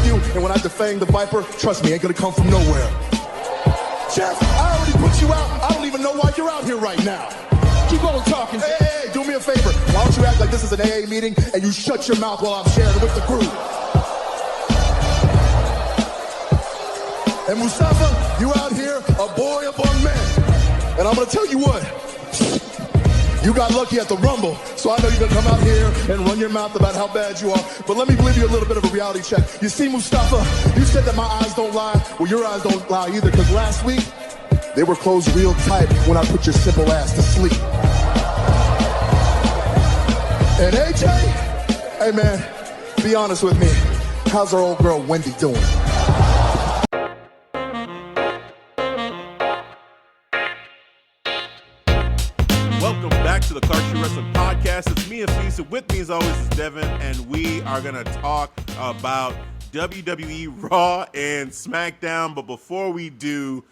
you, and when I defang the Viper, trust me, ain't gonna come from nowhere. Jeff, I already put you out. I don't even know why you're out here right now. Keep on talking. Hey, do me a favor. Why don't you act like this is an AA meeting and you shut your mouth while I'm sharing with the group? And Mustafa, you out here, a boy among men. And I'm gonna tell you what, you got lucky at the Rumble, so I know you're gonna come out here and run your mouth about how bad you are. But let me give you a little bit of a reality check. You see, Mustafa, you said that my eyes don't lie. Well, your eyes don't lie either, because last week, they were closed real tight when I put your simple ass to sleep. And AJ, hey man, be honest with me. How's our old girl Wendy doing? Welcome back to the Clark Street Wrestling Podcast. It's me and Hafeez. With me as always is Devin, and we are going to talk about WWE Raw and SmackDown. But before we do,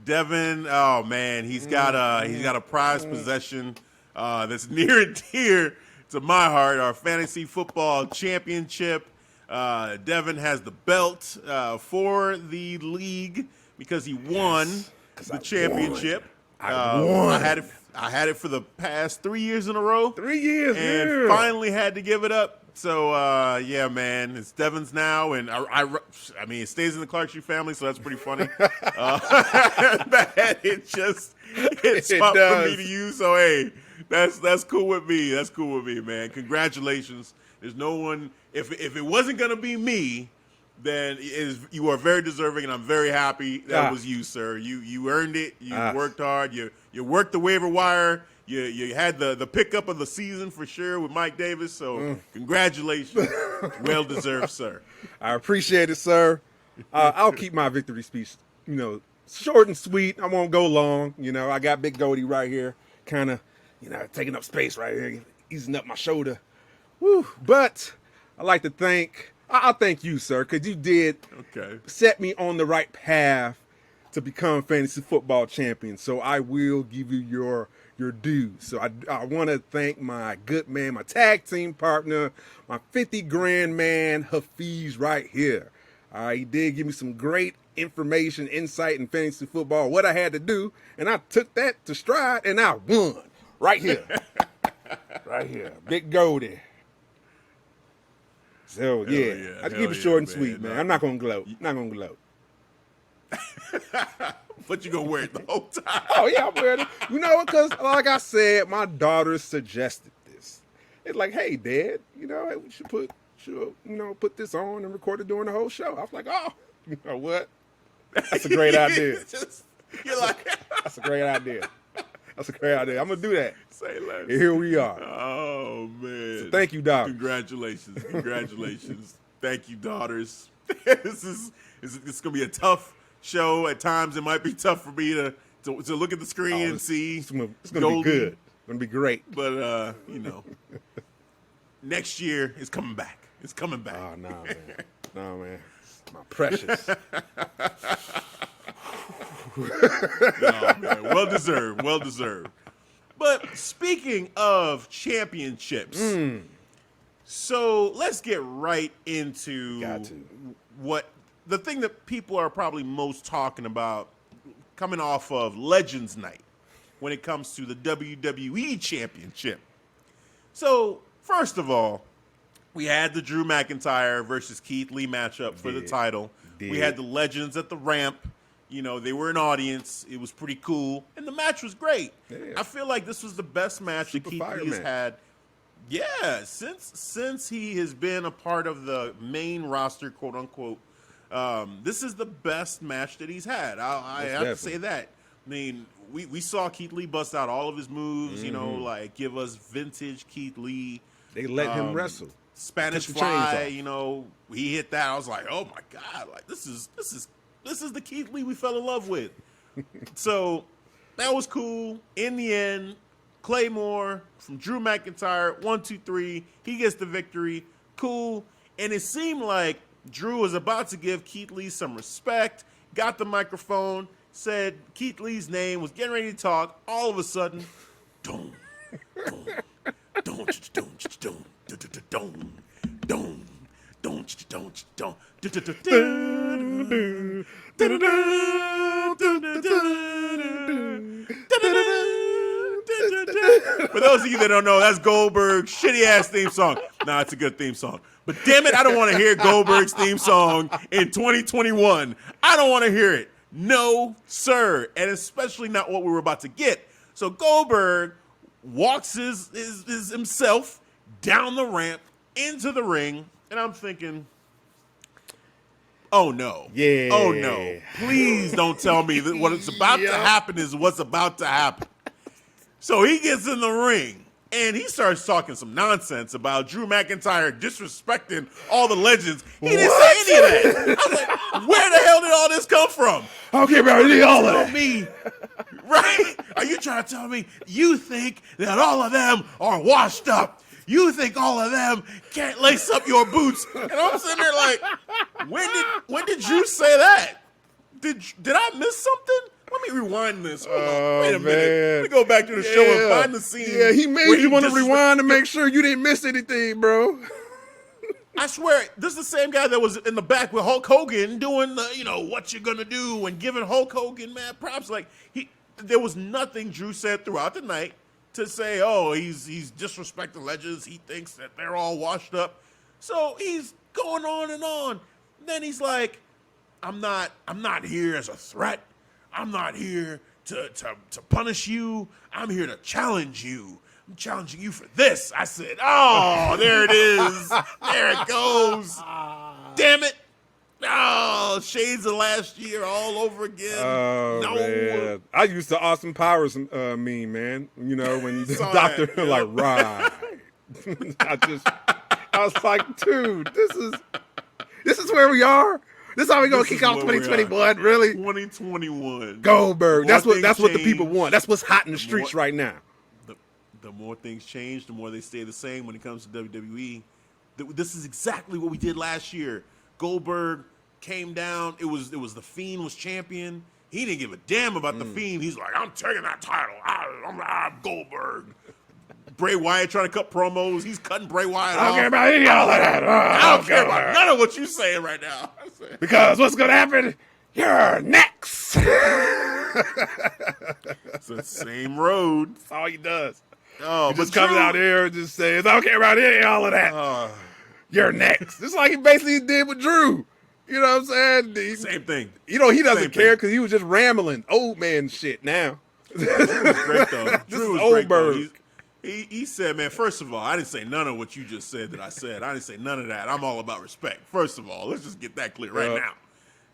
Devin, oh man, he's got a prized possession that's near and dear to my heart, our fantasy football championship. Devin has the belt for the league because he won the championship. I won. I had it for the past 3 years in a row. 3 years, and finally had to give it up. So yeah, man, it's Devin's now, and I mean, it stays in the Clark Street family, so that's pretty funny. That it swapped from me to you. So hey, that's cool with me. That's cool with me, man. Congratulations. There's no one. If it wasn't gonna be me, then you are very deserving, and I'm very happy that was you, sir. You earned it. You worked hard. You worked the waiver wire. You had the pickup of the season for sure with Mike Davis. So congratulations, well deserved, sir. I appreciate it, sir. I'll keep my victory speech, short and sweet. I won't go long. I got Big Goldie right here, kind of, taking up space right here, easing up my shoulder. Woo! But I like to thank. I'll thank you, sir, because you did set me on the right path to become fantasy football champion. So I will give you your due. So I want to thank my good man, my tag team partner, my 50 grand man, Hafeez, right here. He did give me some great information, insight in fantasy football, what I had to do, and I took that to stride, and I won right here. Right here. Big Goldie. So, yeah. I keep it short and sweet, man. I'm not going to gloat. But you going to wear it the whole time. Oh, yeah, I'm wearing it. You know what? Because, like I said, my daughter suggested this. It's like, hey, Dad, we should put this on and record it during the whole show. I was like, oh, you know what? That's a great idea. That's a great idea. That's a great idea. I'm going to do that. Say less. And here we are. Oh, man. So thank you, daughter. Congratulations. Thank you, daughters. It's going to be a tough show. At times, it might be tough for me to look at the screen and see. It's going to be good. It's going to be great. But, next year is coming back. It's coming back. Oh, no, man. No, man. My precious. No, man. Well deserved. But speaking of championships, so let's get right into what the thing that people are probably most talking about coming off of Legends Night when it comes to the WWE Championship. So, first of all, we had the Drew McIntyre versus Keith Lee matchup for the title. We had the Legends at the ramp. They were an audience. It was pretty cool. And the match was great. Yeah. I feel like this was the best match that Keith Lee has had. Yeah, since he has been a part of the main roster, quote unquote. This is the best match that he's had. I have to say that. I mean, we saw Keith Lee bust out all of his moves, give us vintage Keith Lee. They let him wrestle. Spanish Fly, he hit that. I was like, oh my God, like this is the Keith Lee we fell in love with. So that was cool. In the end, Claymore from Drew McIntyre, 1, 2, 3. He gets the victory. Cool. And it seemed like Drew was about to give Keith Lee some respect, got the microphone, said Keith Lee's name, was getting ready to talk. All of a sudden, don't. For those of you that don't know, that's Goldberg's shitty ass theme song. Nah, it's a good theme song. But damn it, I don't want to hear Goldberg's theme song in 2021. I don't want to hear it. No, sir. And especially not what we were about to get. So Goldberg walks his himself down the ramp into the ring, and I'm thinking, oh no. Yeah. Oh no. Please don't tell me that what's about to happen is what's about to happen. So he gets in the ring, and he starts talking some nonsense about Drew McIntyre disrespecting all the legends. He didn't say any of that. I was like, where the hell did all this come from? Okay, bro, I need all of that. Me, right? Are you trying to tell me you think that all of them are washed up? You think all of them can't lace up your boots? And I'm sitting there like, when did Drew say that? Did I miss something? Let me rewind this. Hold on. Wait a minute. Let me go back to the show and find the scene. Yeah, he made you want to rewind to make sure you didn't miss anything, bro. I swear, this is the same guy that was in the back with Hulk Hogan doing the, what you're gonna do and giving Hulk Hogan mad props. Like there was nothing Drew said throughout the night to say, oh, he's disrespecting legends. He thinks that they're all washed up. So he's going on and on. Then he's like, I'm not here as a threat. I'm not here to punish you. I'm here to challenge you. I'm challenging you for this. I said, oh, there it is. There it goes. Damn it. Oh, shades of last year all over again. Oh, no. Man. I used to Austin Powers meme, man. When the doctor that, like, right. I was like, dude, this is where we are. This is how we gonna kick off 2021, really? 2021. Goldberg. That's what the people want. That's what's hot in the streets right now. The more things change, the more they stay the same when it comes to WWE. This is exactly what we did last year. Goldberg came down. It was the Fiend was champion. He didn't give a damn about the Fiend. He's like, I'm taking that title. I'm Goldberg. Bray Wyatt trying to cut promos. He's cutting Bray Wyatt off. I don't care about any of all of that. I don't care about none of what you're saying right now. Because what's going to happen? You're next. It's the same road. That's all he does. Oh, he just comes out there and just says, I don't care about any of all of that. You're next. Just like he basically did with Drew. You know what I'm saying? Same thing. He doesn't care because he was just rambling old man shit now. Drew was great, though. Drew was great, though. He said, man, first of all, I didn't say none of what you just said that I said. I didn't say none of that. I'm all about respect. First of all, let's just get that clear right now.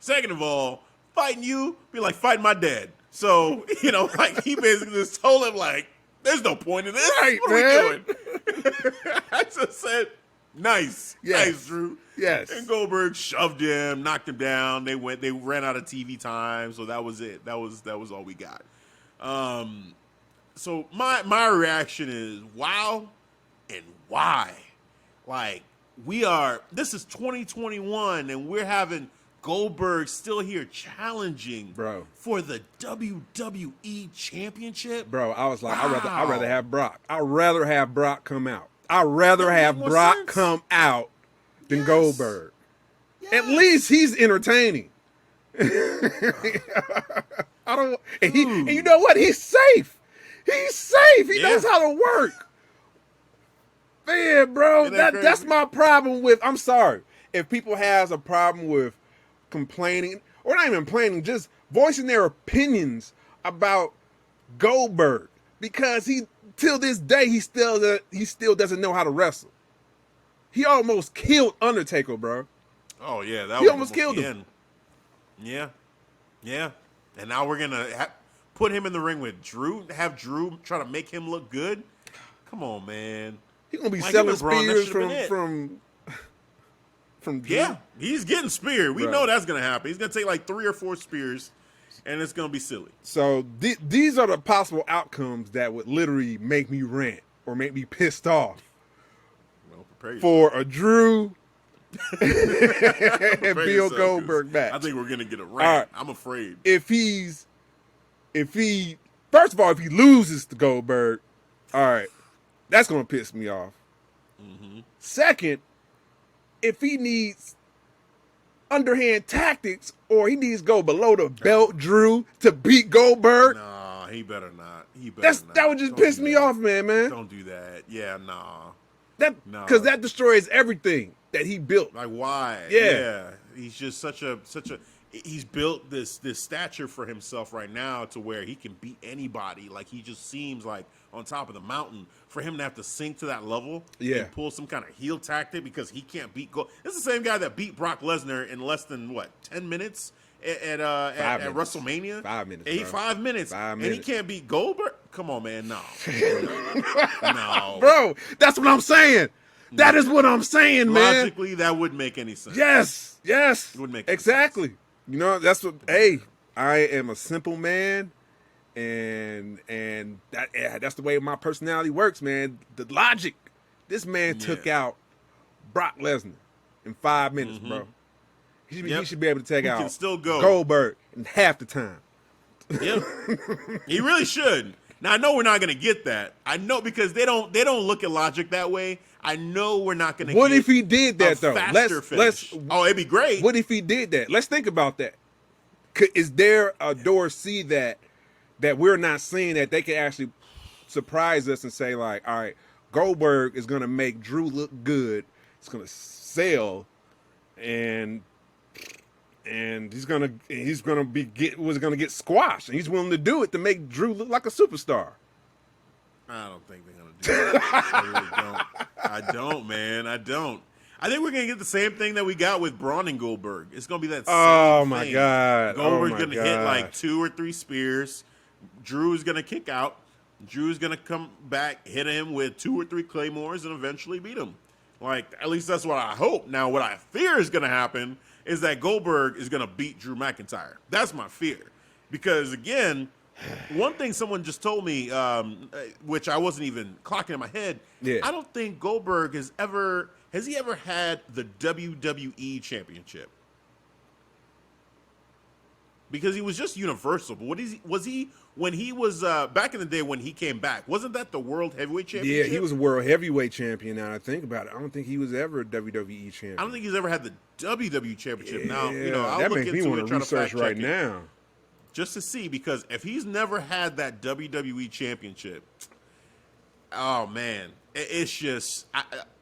Second of all, fighting you be like fighting my dad. So, like he basically just told him, like, there's no point in this. Right, what man. are we doing? I just said, nice. Yes. Nice, Drew. Yes. And Goldberg shoved him, knocked him down. They ran out of TV time, so that was it. That was all we got. So my reaction is wow and why? Like this is 2021 and we're having Goldberg still here challenging for the WWE Championship. Bro, I was like, wow. I'd rather have Brock. I'd rather have Brock come out. I'd rather have Brock come out than Goldberg. Yes. At least he's entertaining. And you know what? He's safe. He's safe. He knows how to work. Man, bro, that's my problem with. I'm sorry if people has a problem with complaining, or not even complaining, just voicing their opinions about Goldberg because till this day he still doesn't know how to wrestle. He almost killed Undertaker, bro. Oh yeah, he almost killed him. Yeah. And now we're gonna put him in the ring with Drew. Have Drew try to make him look good. Come on, man. He's gonna be selling spears from Drew. Yeah, he's getting speared. We know that's gonna happen. He's gonna take like 3 or 4 spears, and it's gonna be silly. So these are the possible outcomes that would literally make me rant or make me pissed off. Well, prepare for a Drew and Bill Goldberg match. I think we're gonna get a rant. Right. I'm afraid. If he first of all, if he loses to Goldberg, all right, that's gonna piss me off. Mm-hmm. Second, if he needs underhand tactics or he needs to go below the belt, Drew, to beat Goldberg. Nah, he better not. He better not. That would just Don't piss do me that. off, man. Don't do that. Yeah, nah. Because that destroys everything that he built. Like why? Yeah. He's just such a. He's built this stature for himself right now to where he can beat anybody. Like he just seems like on top of the mountain. For him to have to sink to that level and pull some kind of heel tactic because he can't beat This is the same guy that beat Brock Lesnar in less than 10 minutes at WrestleMania. 5 minutes. 5 minutes. And he can't beat Goldberg. Come on, man. No. No. Bro, that's what I'm saying. That is what I'm saying, man. Logically, that wouldn't make any sense. Yes. It wouldn't make any exactly. sense. You know, that's what. Hey, I am a simple man, and that's the way my personality works, man. The logic. This man took out Brock Lesnar in 5 minutes, bro. He should be able to take out can still go. Goldberg in half the time. Yep. He really should. Now I know we're not gonna get that. I know because they don't look at logic that way. I know we're not gonna. What get if he did that though? Let's. Oh, it'd be great. What if he did that? Let's think about that. Is there a door C that we're not seeing that they can actually surprise us and say like, all right, Goldberg is gonna make Drew look good. It's gonna sell, and he's gonna get squashed, and he's willing to do it to make Drew look like a superstar. I don't think they're gonna do that. I really don't. I don't, man. I don't. I think we're gonna get the same thing that we got with Braun and Goldberg. It's gonna be that same my thing. God. Goldberg's gonna hit like 2 or 3 spears. Drew is gonna kick out. Drew's gonna come back, hit him with 2 or 3 claymores, and eventually beat him. Like, at least that's what I hope. Now, what I fear is gonna happen is that Goldberg is gonna beat Drew McIntyre. That's my fear. Because again, one thing someone just told me, which I wasn't even clocking in my head, I don't think Goldberg has he ever had the WWE Championship? Because he was just Universal. But was he when he was back in the day when he came back? Wasn't that the World Heavyweight Championship? Yeah, he was a World Heavyweight Champion. Now I think about it, I don't think he was ever a WWE champion. I don't think he's ever had the WWE Championship. Now, I'll that look makes me into want it, to try to research fact right check it. now. Just to see, because if he's never had that WWE Championship, oh man, it's just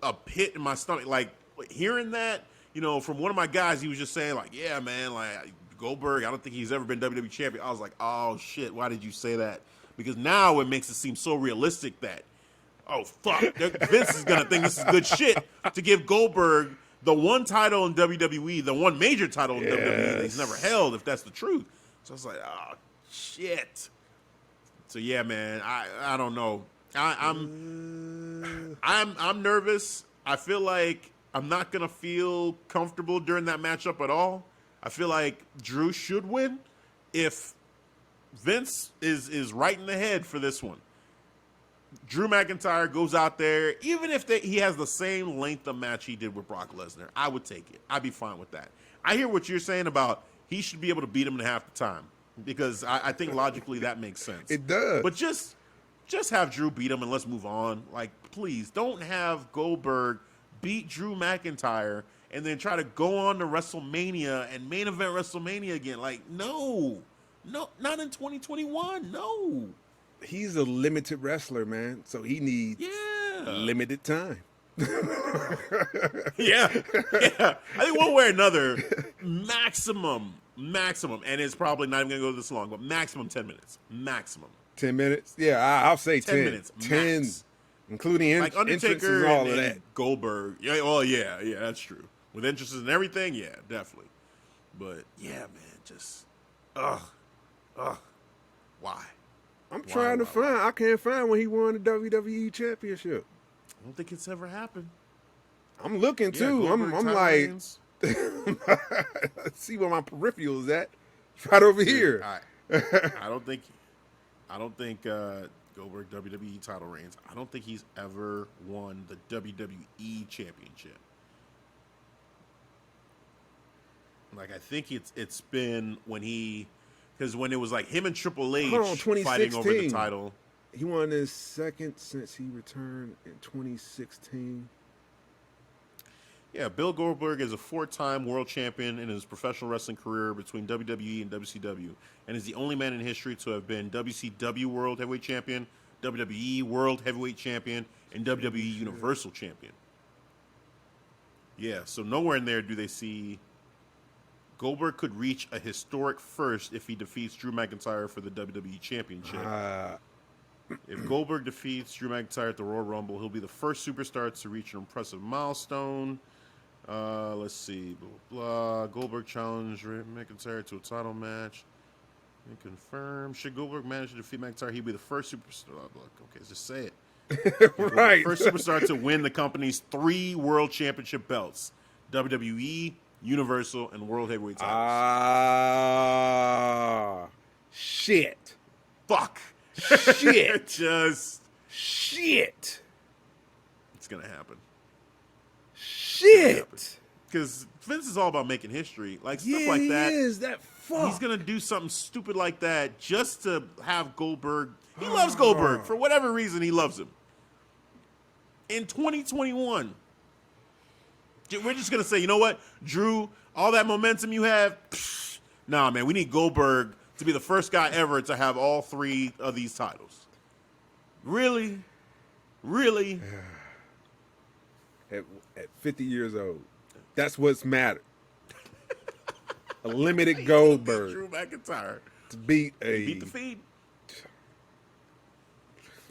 a pit in my stomach. Like hearing that, from one of my guys, he was just saying like, yeah, man, like Goldberg, I don't think he's ever been WWE champion. I was like, oh shit, why did you say that? Because now it makes it seem so realistic that, oh fuck, Vince is gonna think this is good shit to give Goldberg the one title in WWE, the one major title in WWE that he's never held, if that's the truth. So I was like, oh shit. So yeah, man, I don't know. I'm nervous. I feel like I'm not gonna feel comfortable during that matchup at all. I feel like Drew should win if Vince is right in the head for this one. Drew McIntyre goes out there, even if he has the same length of match he did with Brock Lesnar, I would take it. I'd be fine with that. I hear what you're saying about he should be able to beat him in half the time because I think logically that makes sense. It does. But just have Drew beat him and let's move on. Like, please don't have Goldberg beat Drew McIntyre and then try to go on to WrestleMania and main event WrestleMania again. Like, no, not in 2021. No. He's a limited wrestler, man. So he needs limited time. Yeah. I think one way or another, maximum, and it's probably not even going to go this long, but maximum 10 minutes. Maximum. 10 minutes? Yeah, I'll say 10. 10 minutes. 10, max. Including like entrances Undertaker and all of and that. Goldberg. Yeah, well, yeah, that's true. With entrances and everything, yeah, definitely. But, yeah, man, just, why? I'm trying to find. I can't find when he won the WWE Championship. I don't think it's ever happened. I'm looking too. Goldberg, I'm Tyler like, Reigns. let's see where my peripheral is at. It's right over here. I don't think Goldberg WWE title reigns. I don't think he's ever won the WWE Championship. Like I think it's been when it was like him and Triple H fighting over the title. He won his second since he returned in 2016. Yeah, Bill Goldberg is a 4-time world champion in his professional wrestling career between WWE and WCW, and is the only man in history to have been WCW World Heavyweight Champion, WWE World Heavyweight Champion, and WWE Universal Champion. Yeah, so nowhere in there do they see Goldberg could reach a historic first if he defeats Drew McIntyre for the WWE Championship. If Goldberg defeats Drew McIntyre at the Royal Rumble, he'll be the first superstar to reach an impressive milestone. Let's see. Blah, blah, blah. Goldberg challenged McIntyre to a title match. And confirm. Should Goldberg manage to defeat McIntyre, he'll be the first superstar. Okay, just say it. Right. First superstar to win the company's 3 world championship belts: WWE, Universal, and World Heavyweight titles. Shit. Fuck. Shit. Just shit. It's gonna happen. Shit. Because Vince is all about making history, like stuff Yeah, like that. He is. That fuck. He's gonna do something stupid like that just to have Goldberg. He loves Goldberg for whatever reason. He loves him. In 2021, we're just gonna say, you know what, Drew, all that momentum you have, nah, man, we need Goldberg to be the first guy ever to have all 3 of these titles. Really? Really? At 50 years old, that's what's mattered. A limited Goldberg Drew McIntyre to beat beat the Fiend.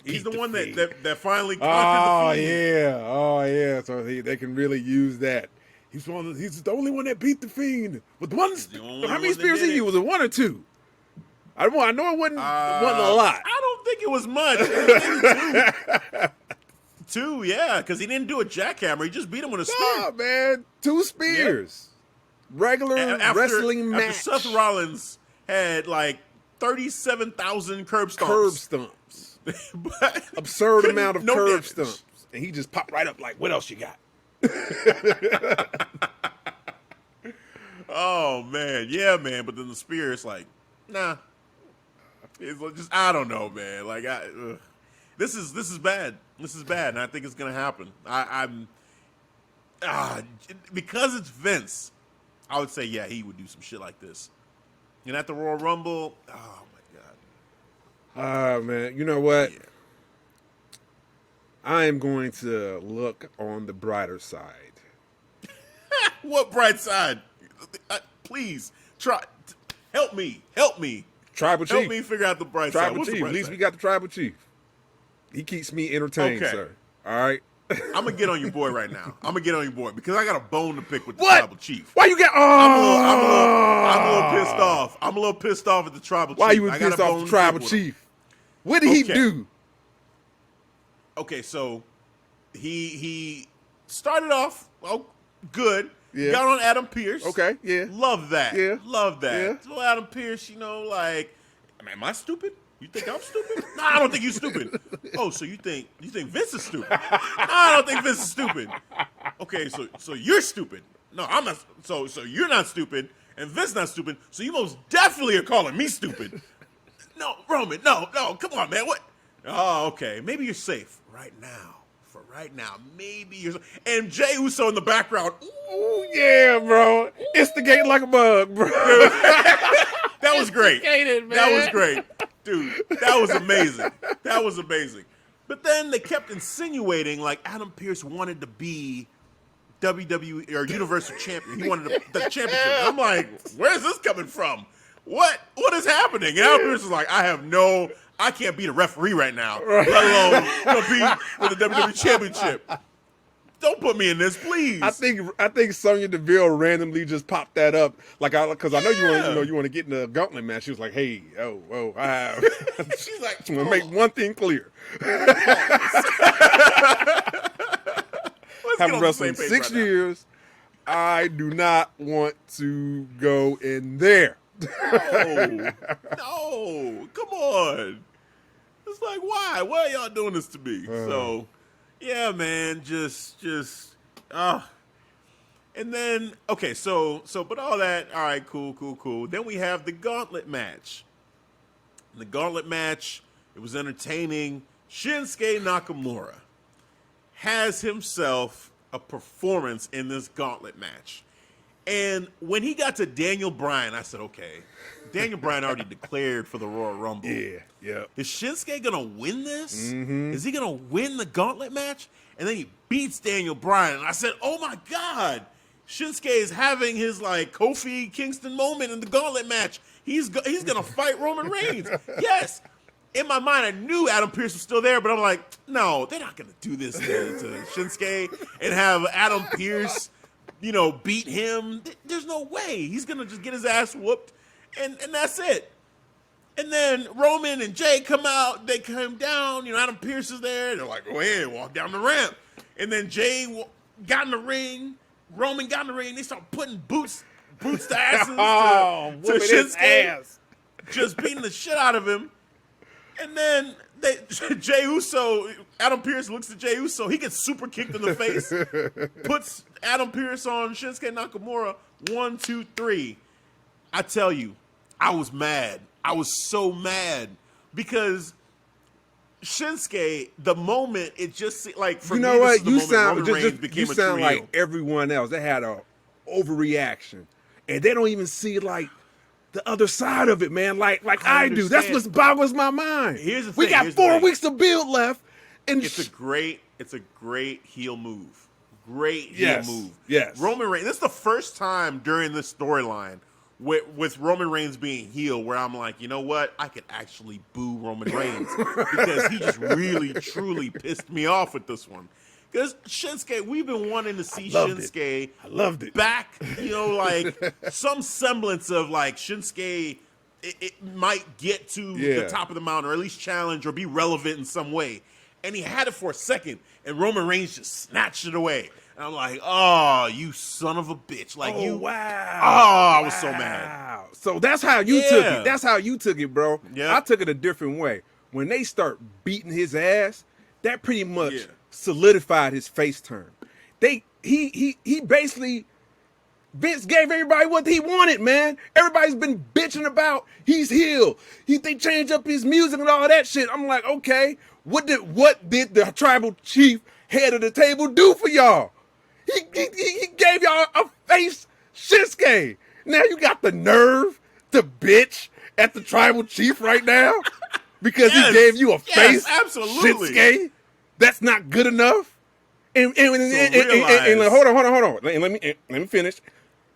He's Beat the one Fiend. that finally conquered the Fiend. Oh yeah. So they can really use that. He's the only one that beat the Fiend with one. the only How many one that spears did he it. used? Was it 1 or 2? I know it wasn't a lot. I don't think it was much. It was maybe 2. 2, yeah, because he didn't do a jackhammer. He just beat him with a spear. Nah, man, 2 spears. Regular wrestling match. After Seth Rollins had like 37,000 curb stomps. Curb stumps. But Absurd amount of no curb damage. stumps. And he just popped right up like, what else you got? Oh, man. Yeah, man. But then the spear is like, nah. It's just, I don't know, man. Like, this is bad. This is bad, and I think it's going to happen. Because it's Vince, I would say, yeah, he would do some shit like this. And at the Royal Rumble, oh, my God. Man, you know what? Yeah. I am going to look on the brighter side. What bright side? Please, help me. Tribal Chief. Help me figure out the bright side. Tribal What's the Chief. bright At least side? we got the Tribal Chief. He keeps me entertained, Okay. sir. All right? I'm going to get on your boy right now. I'm going to get on your boy because I got a bone to pick with the What? Tribal Chief. Why you got... I'm a little pissed off. I'm a little pissed off at the Tribal Chief. Why you was I got a pissed off bone the to Tribal pick with him. Chief? What did he Okay. do? Okay, so he started off good. Yeah. Got on Adam Pearce. Okay, yeah. Love that. Yeah. Love that. Yeah. So Adam Pearce, like, am I stupid? You think I'm stupid? No, I don't think you're stupid. Oh, so you think Vince is stupid? No, I don't think Vince is stupid. Okay, so you're stupid. No, I'm not. So you're not stupid, and Vince not stupid. So you most definitely are calling me stupid. No, Roman. No. Come on, man. What? Oh, okay. Maybe you're safe right now. For right now, maybe you're. And Jey Uso in the background. Oh, yeah, bro. Instigate like a bug, bro. That was great. Instigated, man. That was great. Dude, that was amazing. That was amazing. But then they kept insinuating like Adam Pearce wanted to be WWE or Universal Champion. He wanted the championship. And I'm like, where's this coming from? What is happening? And Adam Pearce is like, I can't be the referee right now, let alone compete for the WWE Championship. Don't put me in this, please. I think Sonya Deville randomly just popped that up, because I know you want to get in the gauntlet match. She was like, "Hey, I have." She's like, I'm gonna make one thing clear: let's get having on the wrestled same page 6 right now. years, I do not want to go in there. No, come on. It's like, why? Why are y'all doing this to me? So, yeah, man, and then, okay, but all that, all right, cool. Then we have the gauntlet match. The gauntlet match, it was entertaining. Shinsuke Nakamura has himself a performance in this gauntlet match. And when he got to Daniel Bryan, I said, okay, Daniel Bryan already declared for the Royal Rumble. Yeah. Is Shinsuke going to win this? Mm-hmm. Is he going to win the gauntlet match? And then he beats Daniel Bryan. And I said, oh, my God. Shinsuke is having his, like, Kofi Kingston moment in the gauntlet match. He's going to fight Roman Reigns. Yes. In my mind, I knew Adam Pearce was still there, but I'm like, no, they're not going to do this to Shinsuke and have Adam Pearce, beat him. There's no way. He's going to just get his ass whooped, and that's it. And then Roman and Jay come out. They come down. Adam Pearce is there. They're like, go ahead, walk down the ramp. And then Jay got in the ring. Roman got in the ring. They start putting boots to asses to Shinsuke. Ass. Just beating the shit out of him. And then Jey Uso, Adam Pearce looks at Jey Uso. He gets super kicked in the face. Puts Adam Pearce on Shinsuke Nakamura. 1, 2, 3. I tell you, I was mad. I was so mad because Shinsuke, the moment it just like for me, this is the moment Roman Reigns became a trio. Like everyone else. They had a overreaction, and they don't even see like the other side of it, man. Like I do. That's what boggles my mind. Here's the thing. We got 4 weeks of build left, and it's a great heel move. Great heel move. Yes. Roman Reigns. This is the first time during this storyline with Roman Reigns being heel where I'm like, you know what? I could actually boo Roman Reigns because he just really, truly pissed me off with this one. Because Shinsuke, we've been wanting to see Shinsuke back, like some semblance of like Shinsuke, it might get to the top of the mountain or at least challenge or be relevant in some way. And he had it for a second, and Roman Reigns just snatched it away. And I'm like, oh, you son of a bitch. Like wow. Oh, I was so mad. So that's how you took it. That's how you took it, bro. Yeah. I took it a different way. When they start beating his ass, that pretty much solidified his face turn. He basically, Vince gave everybody what he wanted, man. Everybody's been bitching about he's heel. They changed up his music and all that shit. I'm like, okay, what did the tribal chief head of the table do for y'all? He gave y'all a face Shinsuke. Now you got the nerve to bitch at the tribal chief right now because he gave you a face Shinsuke. That's not good enough. And hold on. Let me finish.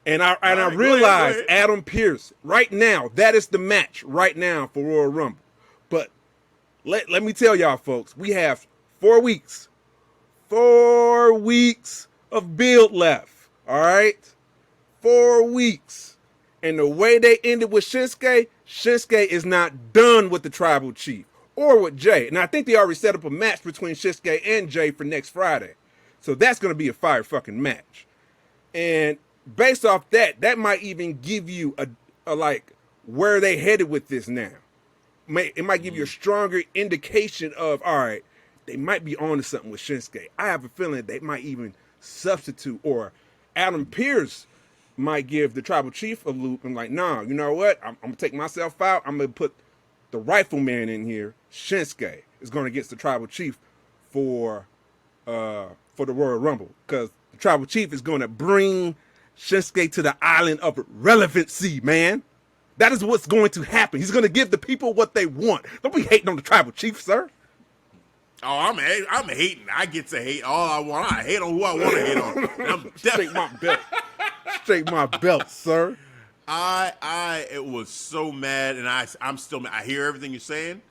And I realized Adam Pearce right now, that is the match right now for Royal Rumble. But let me tell y'all folks, we have 4 weeks. 4 weeks of build left. All right? 4 weeks. And the way they ended with Shinsuke is not done with the tribal chief or with Jay. And I think they already set up a match between Shinsuke and Jay for next Friday. So that's going to be a fire fucking match. And based off that might even give you a like where they headed with this now. It might give you a stronger indication of, all right, they might be on to something with Shinsuke. I have a feeling they might even substitute, or Adam Pearce might give the tribal chief a loop and like, nah, you know what? I'm going to take myself out. I'm going to put the rifleman in here. Shinsuke is going against the tribal chief for the Royal Rumble because the tribal chief is going to bring Shinsuke to the island of relevancy, man. That is what's going to happen. He's going to give the people what they want. Don't be hating on the tribal chief, sir. Oh, I'm hating. I get to hate all I want. I hate on who I want to hate on. Straight my belt. Straight my belt, sir. It was so mad, and I'm still mad. I hear everything you're saying.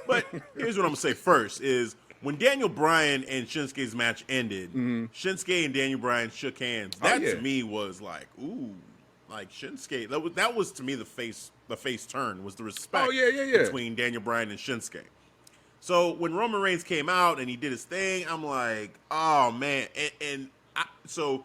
But here's what I'm going to say first is when Daniel Bryan and Shinsuke's match ended, Shinsuke and Daniel Bryan shook hands. That to me was like, ooh, like Shinsuke. That was to me the face turn was the respect between Daniel Bryan and Shinsuke. So when Roman Reigns came out and he did his thing, I'm like, oh man. So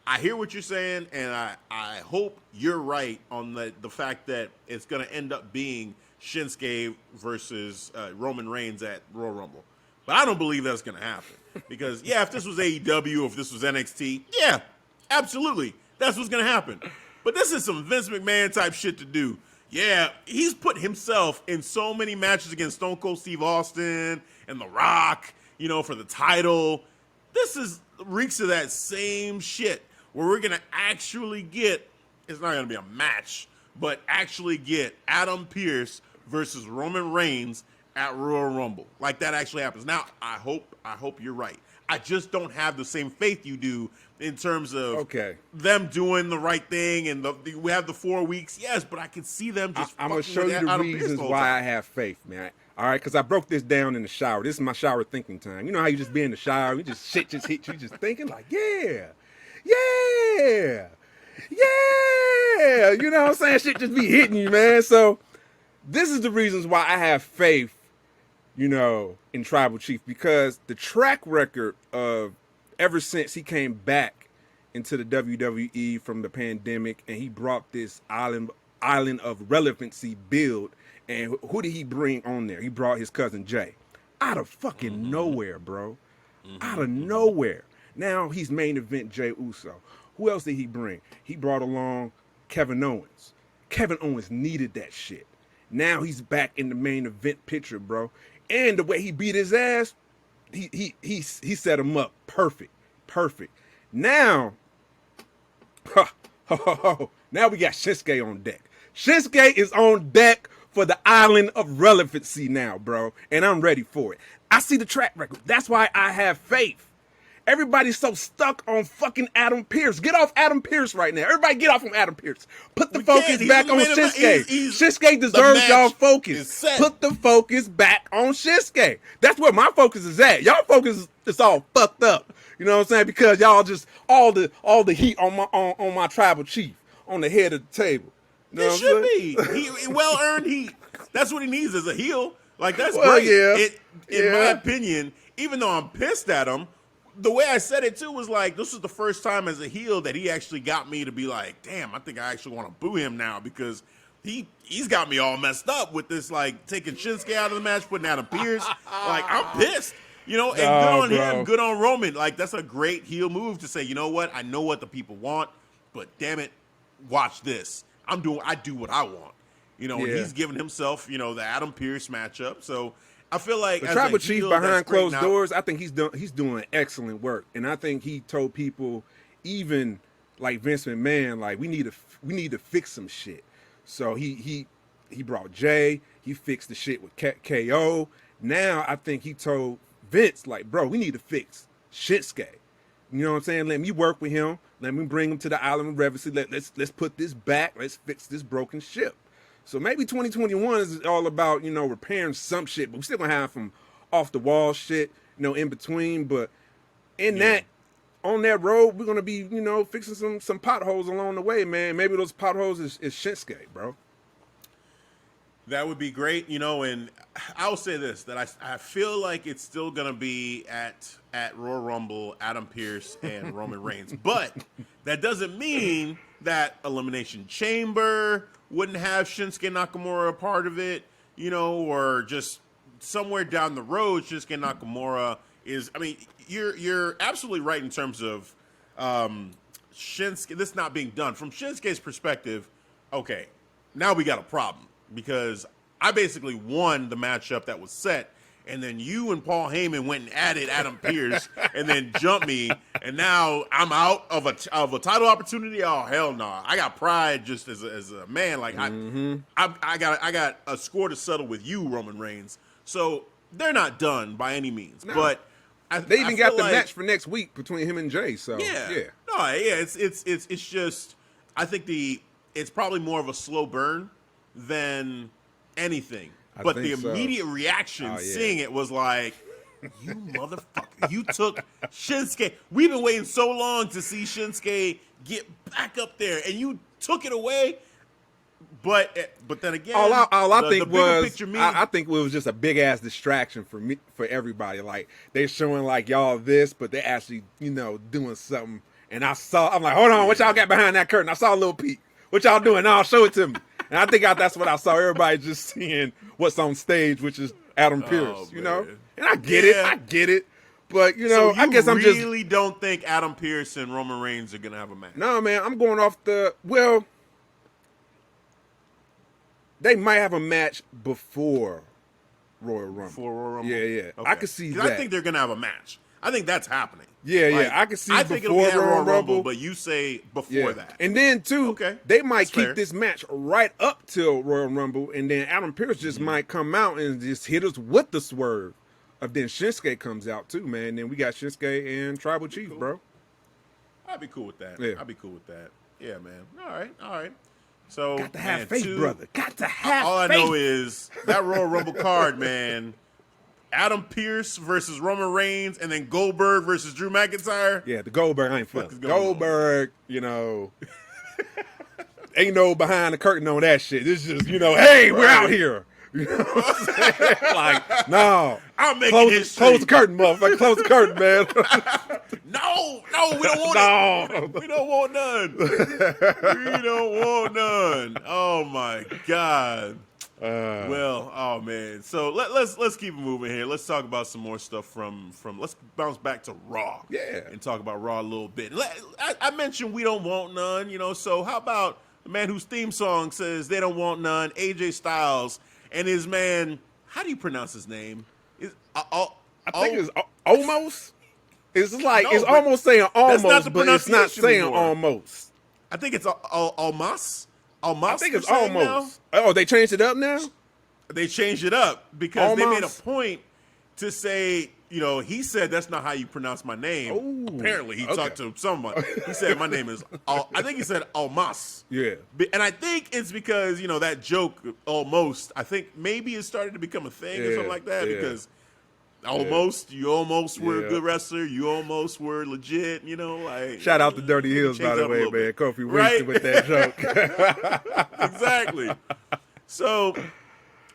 I hear what you're saying, and I hope you're right on the fact that it's going to end up being Shinsuke versus Roman Reigns at Royal Rumble. But I don't believe that's going to happen. Because, if this was AEW, if this was NXT, yeah, absolutely. That's what's going to happen. But this is some Vince McMahon type shit to do. Yeah, he's put himself in so many matches against Stone Cold Steve Austin and The Rock, for the title. This is reeks of that same shit where we're gonna actually get. It's not gonna be a match, but actually get Adam Pearce versus Roman Reigns at Royal Rumble. Like that actually happens. Now, I hope you're right. I just don't have the same faith you do in terms of them doing the right thing and we have the 4 weeks. Yes, but I can see them just. I'm gonna show you the reasons why I have faith, man. All right, because I broke this down in the shower. This is my shower thinking time. You know how you just be in the shower, shit just hit you, just thinking like, yeah. You know what I'm saying? Shit just be hitting you, man. So this is the reasons why I have faith, you know, in Tribal Chief, because the track record of ever since he came back into the WWE from the pandemic and he brought this island of relevancy build, and who did he bring on there? He brought his cousin Jay. Out of fucking nowhere, bro. Out of nowhere. Now he's main event Jay Uso. Who else did he bring? He brought along Kevin Owens. Kevin Owens needed that shit. Now he's back in the main event picture, bro. And the way he beat his ass, he set him up perfect. Now, now we got Shinsuke on deck. Shinsuke is on deck for the island of relevancy now, bro. And I'm ready for it. I see the track record. That's why I have faith. Everybody's so stuck on fucking Adam Pearce. Get off Adam Pearce right now. Everybody get off from Adam Pearce. Put the focus back on Shinsuke. Shinsuke deserves y'all focus. Put the focus back on Shinsuke. That's where my focus is at. Y'all focus is all fucked up. You know what I'm saying? Because y'all just all the heat on my Tribal Chief on the head of the table. You know it should be. He well-earned heat. That's what he needs as a heel. Like, that's great. Yeah. In my opinion, even though I'm pissed at him, the way I said it, too, was like, this was the first time as a heel that he actually got me to be like, damn, I think I actually want to boo him now because he's got me all messed up with this, like, taking Shinsuke out of the match, putting Adam Pearce. Like, I'm pissed. You know, and good on him, good on Roman. Like, that's a great heel move to say, you know what? I know what the people want, but damn it, watch this. I do what I want. You know, and he's giving himself, you know, the Adam Pearce matchup. So I feel like the Tribal Chief behind closed doors, I think he's doing excellent work. And I think he told people, even like Vince McMahon, like we need to fix some shit. So he brought Jay, he fixed the shit with KO. Now I think he told Vince, like, bro, we need to fix Shinsuke. You know what I'm saying? Let me work with him. Let me bring him to the island of relevancy. Let's put this back. Let's fix this broken ship. So maybe 2021 is all about, you know, repairing some shit, but we still gonna have some off the wall shit, you know, in between. But in that, on that road, we're gonna be, you know, fixing some potholes along the way, man. Maybe those potholes is Shinsuke, bro. That would be great, you know, and I'll say this, that I feel like it's still going to be at Royal Rumble, Adam Pearce and Roman Reigns. But that doesn't mean that Elimination Chamber wouldn't have Shinsuke Nakamura a part of it, you know, or just somewhere down the road, Shinsuke Nakamura is, I mean, you're absolutely right in terms of Shinsuke, this not being done. From Shinsuke's perspective, okay, now we got a problem. Because I basically won the matchup that was set, and then you and Paul Heyman went and added Adam Pearce, and then jumped me, and now I'm out of a title opportunity. Oh hell no! I got pride just as a man. Like I got a score to settle with you, Roman Reigns. So they're not done by any means, no. But they even got the match for next week between him and Jay. So it's just I think it's probably more of a slow burn than anything. But the immediate reaction seeing it was like, you motherfucker, you took Shinsuke. We've been waiting so long to see Shinsuke get back up there, and you took it away. But then again, I think it was just a big ass distraction for everybody. Like they're showing like y'all this, but they're actually, you know, doing something. And I'm like, hold on, what y'all got behind that curtain? I saw a little peek. What y'all doing? Now show it to me. And I think that's what I saw. Everybody just seeing what's on stage, which is Adam Pearce, you know? And I get it. But, you know, I guess I'm just... you really don't think Adam Pearce and Roman Reigns are going to have a match? No, man. I'm going off they might have a match before Royal Rumble. Before Royal Rumble? Yeah. Okay. I could see that. I think they're going to have a match. I think that's happening. Yeah, Like, yeah. I can see I think before it'll be at Royal Royal Rumble, Rumble, but you say before that. And then, too, Okay, they might that's keep fair. this match right up till Royal Rumble, and then Adam Pearce just might come out and just hit us with the swerve. Then Shinsuke comes out, too, man. Then we got Shinsuke and Tribal Chief, bro. I'd be cool with that. Yeah. I'd be cool with that. Yeah, man. All right. So, Got to have man, faith, brother. Got to have all faith. I know is that Royal Rumble card, man. Adam Pearce versus Roman Reigns, and then Goldberg versus Drew McIntyre. Yeah, the Goldberg ain't What fucking. is going on? Goldberg, ain't no behind the curtain on that shit. This is just, hey, we're out here. You know what I'm saying? Like, no. I'm making history. Close the curtain, motherfucker. Close the curtain, man. No, we don't want it. We don't want none. We don't want none. Oh my God. Well, oh man. So let's keep it moving here. Let's talk about some more stuff from. Let's bounce back to Raw. Yeah. And talk about Raw a little bit. I mentioned we don't want none. So how about the man whose theme song says they don't want none? A.J Styles and his man. How do you pronounce his name? I think it's almost. It's like No, it's but almost saying that's not almost, the but it's not pronunciation saying anymore. almost. I think it's Almas. Almas. I think it's they're saying now? almost. Oh, they changed it up now? They changed it up because they made a Almas. point to say, he said that's not how you pronounce my name. Ooh, Apparently, he okay. talked to someone. He said my name is. I think he said Almas. Yeah. And I think it's because that joke almost. I think maybe it started to become a thing or something like that Yeah. because. You almost were a Yeah. good wrestler. You almost were legit. Like Shout out to Dirty Hills, change by the up a way, little man. bit. Kofi Right? wasted with that joke. Exactly. So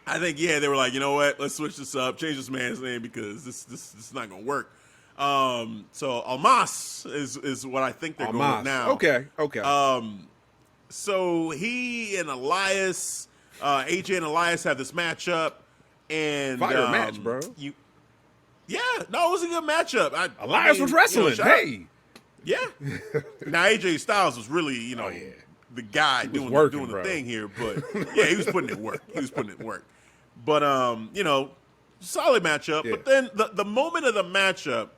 I think they were like, you know what? Let's switch this up, change this man's name because this is not gonna work. So Almas is what I think they're going with now. Okay. So he and Elias, AJ and Elias have this matchup, and Fire match, bro. it was a good matchup. Elias was wrestling. shout out- Hey. yeah. Now AJ Styles was really, the guy doing working, the bro. thing here, but he was putting in work. But solid matchup. Yeah. But then the moment of the matchup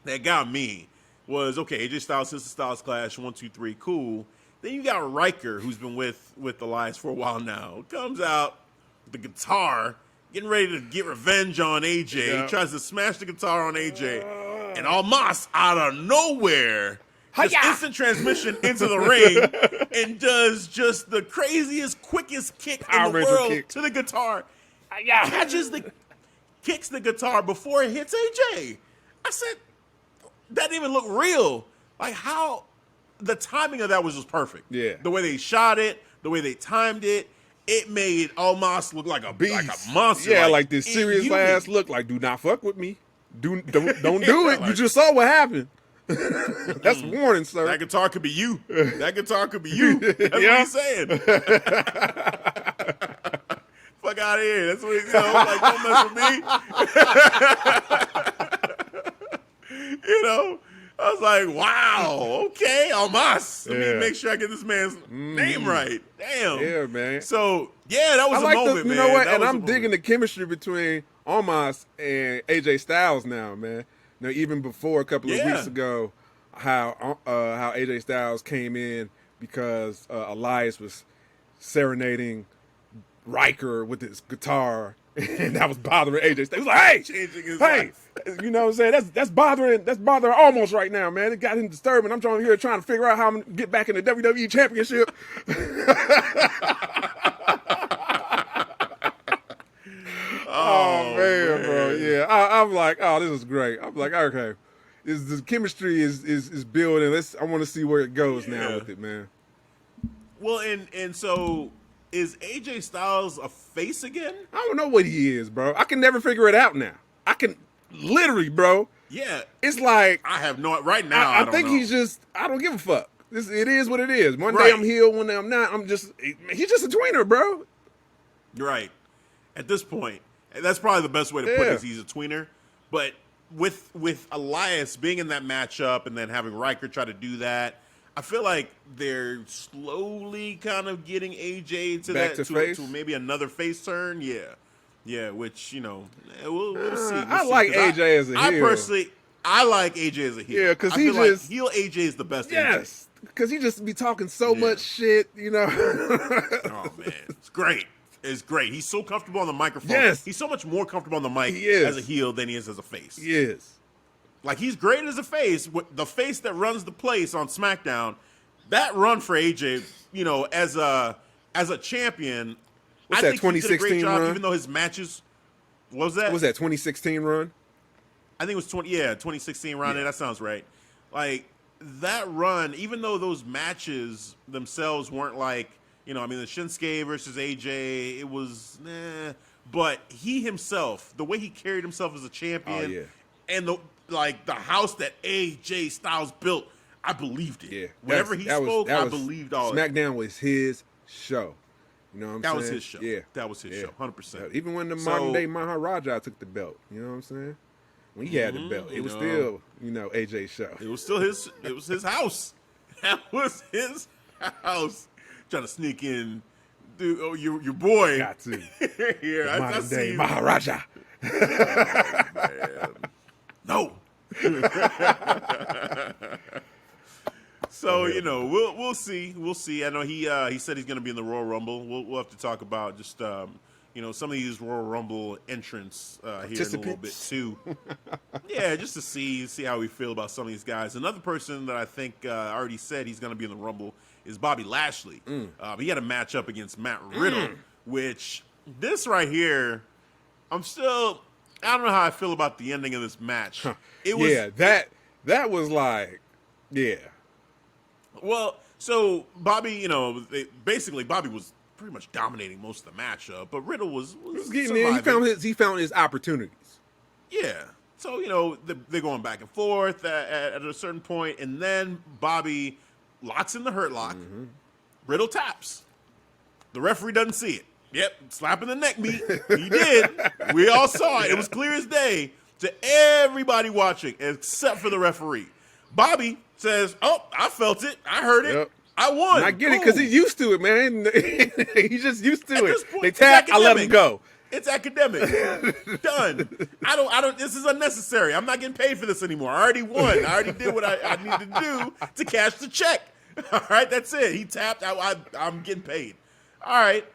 that got me was AJ Styles, Sister Styles Clash, 1, 2, 3, cool. Then you got Riker, who's been with Elias for a while now, comes out with the guitar, getting ready to get revenge on AJ. Yeah. He tries to smash the guitar on AJ. And Almas, out of nowhere, just instant transmission into the ring and does just the craziest, quickest kick in Power the Ranger world kick. to the guitar. Kicks the guitar before it hits AJ. I said, that didn't even look real. Like how the timing of that was just perfect. Yeah. The way they shot it, the way they timed it, it made Almas look like a Beast. like a monster. Yeah, like this serious inhuman. ass look. Like, do not fuck with me. Don't do it. You Like- just saw what happened. That's a warning, sir. That guitar could be you. That guitar could be you. That's what Yeah. he's saying. Fuck out of here. That's what he's like, don't mess with me. I was like, wow, okay, Almas. Let Yeah. me make sure I get this man's name right. Damn. Yeah, man. So, that was I a like moment, you man. know what? That And was a I'm moment. digging the chemistry between Omos and AJ Styles now, man. Now, even before a couple of Yeah. weeks ago, how AJ Styles came in because Elias was serenading Riker with his guitar, and that was bothering AJ Styles. He was like, "Hey, Changing his hey, life. you know what I'm saying? That's bothering Almost right now, man. It got him disturbing. I'm trying to figure out how I'm gonna get back in the WWE Championship." Oh man, bro. Yeah, I'm like, oh, this is great. I'm like, okay, this chemistry is building. I want to see where it goes now with it, man. Well, and so is AJ Styles a face again? I don't know what he is, bro. I can never figure it out now. I can literally, bro. Yeah. It's like I have no right now. I don't think know. he's just. I don't give a fuck. It is what it is. One day Right. I'm healed, one day I'm not. He's just a tweener, bro. Right. At this point, that's probably the best way to put it. Is he's a tweener. But with Elias being in that matchup and then having Riker try to do that, I feel like they're slowly kind of getting AJ to Back that to face? to maybe another face turn. Yeah. Yeah, which we'll see. I like 'Cause AJ as a I heel. personally, I like AJ as a heel. Yeah, because he like heel AJ is the best. Yes, because he just be talking so much shit, Oh man, it's great. It's great. He's so comfortable on the microphone. Yes. He's so much more comfortable on the mic He as a heel than he is as a face. He is. Like, he's great as a face. The face that runs the place on SmackDown, that run for AJ, as a champion, What's I that, think he did a great 2016 job, run? even though his matches. What was that? What was that, 2016 run? I think it was 2016 run. Yeah. That sounds right. Like, that run, even though those matches themselves weren't like, the Shinsuke versus AJ, it was, but he himself, the way he carried himself as a champion, and the house that A.J. Styles built, I believed it. Yeah. Whenever he spoke, I believed all SmackDown it. SmackDown was his show. You know what I'm saying? That was his show. Yeah. That was his show, 100%. Even when the modern-day Maharaja took the belt, you know what I'm saying? When he had the belt, it was still, AJ's show. It was still his house. That was his house. Trying to sneak in, dude. Oh, your boy. Got to. Here, I see Maharaja. Oh, man. No. So we'll see. We'll see. I know he said he's going to be in the Royal Rumble. We'll have to talk about just some of these Royal Rumble entrants here in a little bit too. Yeah, just to see how we feel about some of these guys. Another person that I think already said he's going to be in the Rumble is Bobby Lashley. He had a matchup against Matt Riddle, which this right here, I don't know how I feel about the ending of this match. It was that was like, yeah. Well, so Bobby, basically Bobby was pretty much dominating most of the matchup, but Riddle was getting in. He found his opportunities. Yeah. So, they're going back and forth at a certain point, and then Bobby locks in the Hurt Lock. Mm-hmm. Riddle taps. The referee doesn't see it. Yep, slapping the neck beat. He did. We all saw it. It was clear as day to everybody watching, except for the referee. Bobby says, "Oh, I felt it. I heard it. Yep. I won." And I get it because he's used to it, man. He's just used to it. Point, they tap, I let him go. It's academic. Done. I don't. This is unnecessary. I'm not getting paid for this anymore. I already won. I already did what I needed to do to cash the check. All right, that's it. He tapped. I'm getting paid. All right,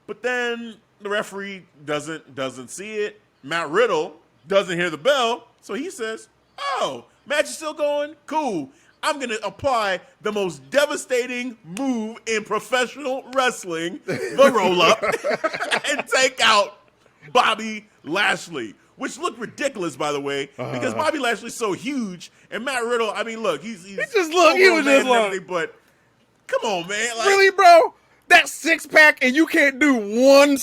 but then the referee doesn't see it. Matt Riddle doesn't hear the bell, so he says, "Oh, match is still going? Cool. I'm going to apply the most devastating move in professional wrestling, the roll-up, and take out Bobby Lashley," which looked ridiculous, by the way, because Bobby Lashley's so huge, and Matt Riddle, I mean, look, he's he was just like, but come on, man. Like, really, bro? That six-pack, and you can't do one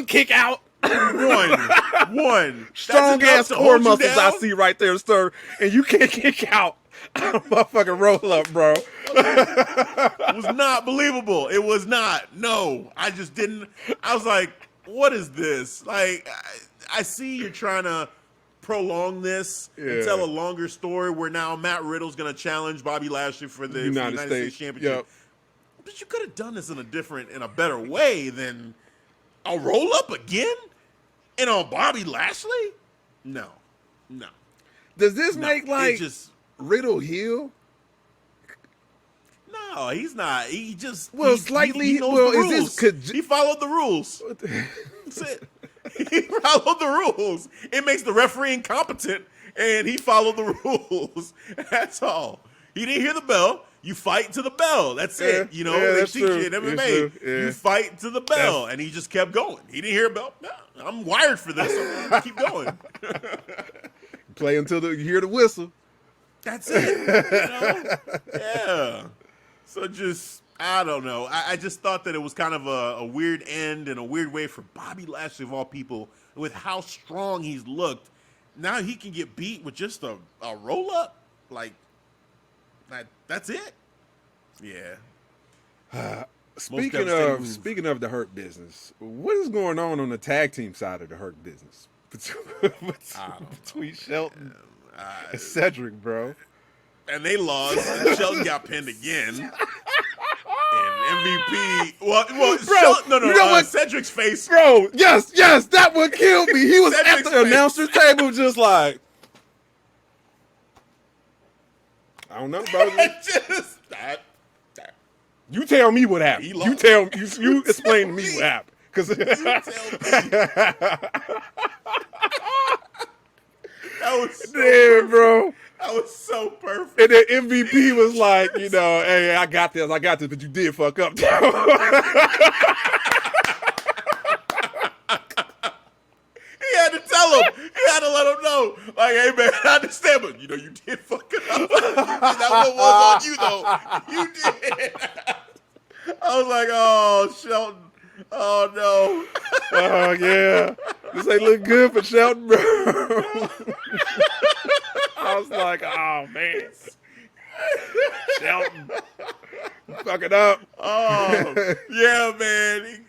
kick out? One. Strong-ass core muscles I see right there, sir, and you can't kick out. Motherfucking roll up, bro. It was not believable. It was not. No, I just didn't. I was like, what is this? Like, I see you're trying to prolong this and tell a longer story where now Matt Riddle's going to challenge Bobby Lashley for the United States Championship. Yep. But you could have done this in a better way than a roll up again and on Bobby Lashley? No. Does this make Riddle heel? No, he's not. He just slightly. He knows the rules. He followed the rules. That's it. He followed the rules. It makes the referee incompetent, and he followed the rules. That's all. He didn't hear the bell. You fight to the bell. That's it. They teach you in MMA. You fight to the bell, and he just kept going. He didn't hear a bell. No, I'm wired for this. I'm gonna keep going. Play until you hear the whistle. That's it. Yeah. So I don't know. I just thought that it was kind of a weird end and a weird way for Bobby Lashley, of all people, with how strong he's looked. Now he can get beat with just a roll-up? Like, that's it? Yeah. Speaking of the Hurt Business, what is going on the tag team side of the Hurt Business? Between Shelton and Cedric, bro. And they lost. And Shelton got pinned again. And MVP. Well, bro, Shelton, you know what? Cedric's face. Bro, yes, that one killed me. He was at the announcer table just like. I don't know, bro. Just that. You tell me what happened. He You tell you explain to me what happened. Because you tell me. That was so damn, bro. That was so perfect. And then MVP was like, hey, I got this, but you did fuck up. He had to tell him. He had to let him know. Like, hey, man, I understand, but, you did fuck it up. That one was on you, though. You did. I was like, oh, Shelton. Oh, no. Oh, yeah. This ain't look good for Shelton, bro. I was like, oh, man. Shelton. Fuck it up. Oh, yeah, man.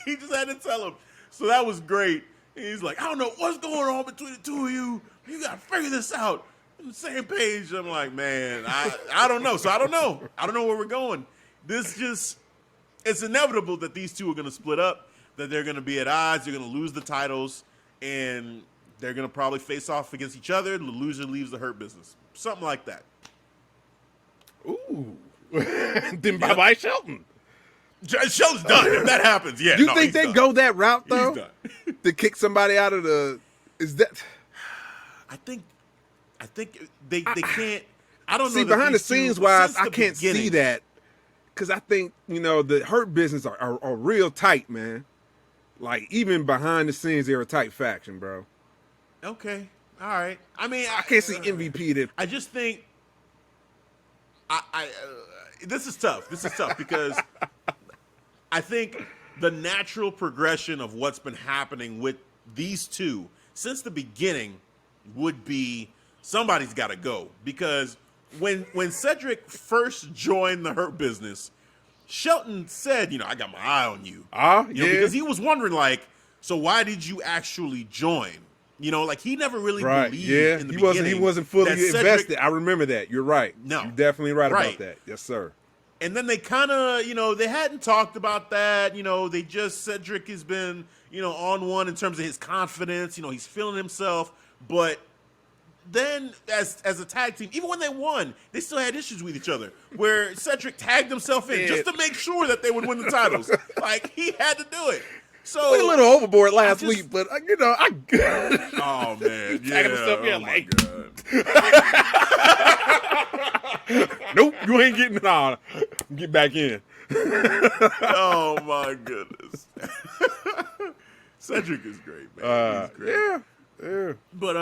He just had to tell him. So that was great. And he's like, I don't know what's going on between the two of you. You got to figure this out. On the same page. I'm like, man, I don't know. So I don't know. I don't know where we're going. It's inevitable that these two are going to split up, that they're going to be at odds, they're going to lose the titles, and they're going to probably face off against each other. The loser leaves the Hurt Business. Something like that. Ooh. Then bye-bye Shelton. Shelton's done. If that happens, yeah. You think they go that route, though? He's done. To kick somebody out of the... Is that... I think they can't... I don't know. See, behind the scenes wise, I can't see that. Because I think, the Hurt Business are real tight, man. Like, even behind the scenes, they're a tight faction, bro. Okay. All right. I mean... I can't see MVP that... I just think... This is tough. Because I think the natural progression of what's been happening with these two since the beginning would be somebody's got to go. Because when Cedric first joined the Hurt Business, Shelton said, I got my eye on you. Yeah. Because he was wondering, so why did you actually join? He never really believed in the beginning. He wasn't fully invested. I remember that. You're right. No. You're definitely right about that. Yes, sir. And then they kind of, they hadn't talked about that. Cedric has been, on one in terms of his confidence. He's feeling himself. But then as a tag team, even when they won, they still had issues with each other where Cedric tagged himself in just to make sure that they would win the titles. He had to do it. So went a little overboard last week, but I oh man, yeah, himself in, my God. Nope, you ain't getting it on. Get back in. Oh my goodness. Cedric is great, man. He's great. Yeah. But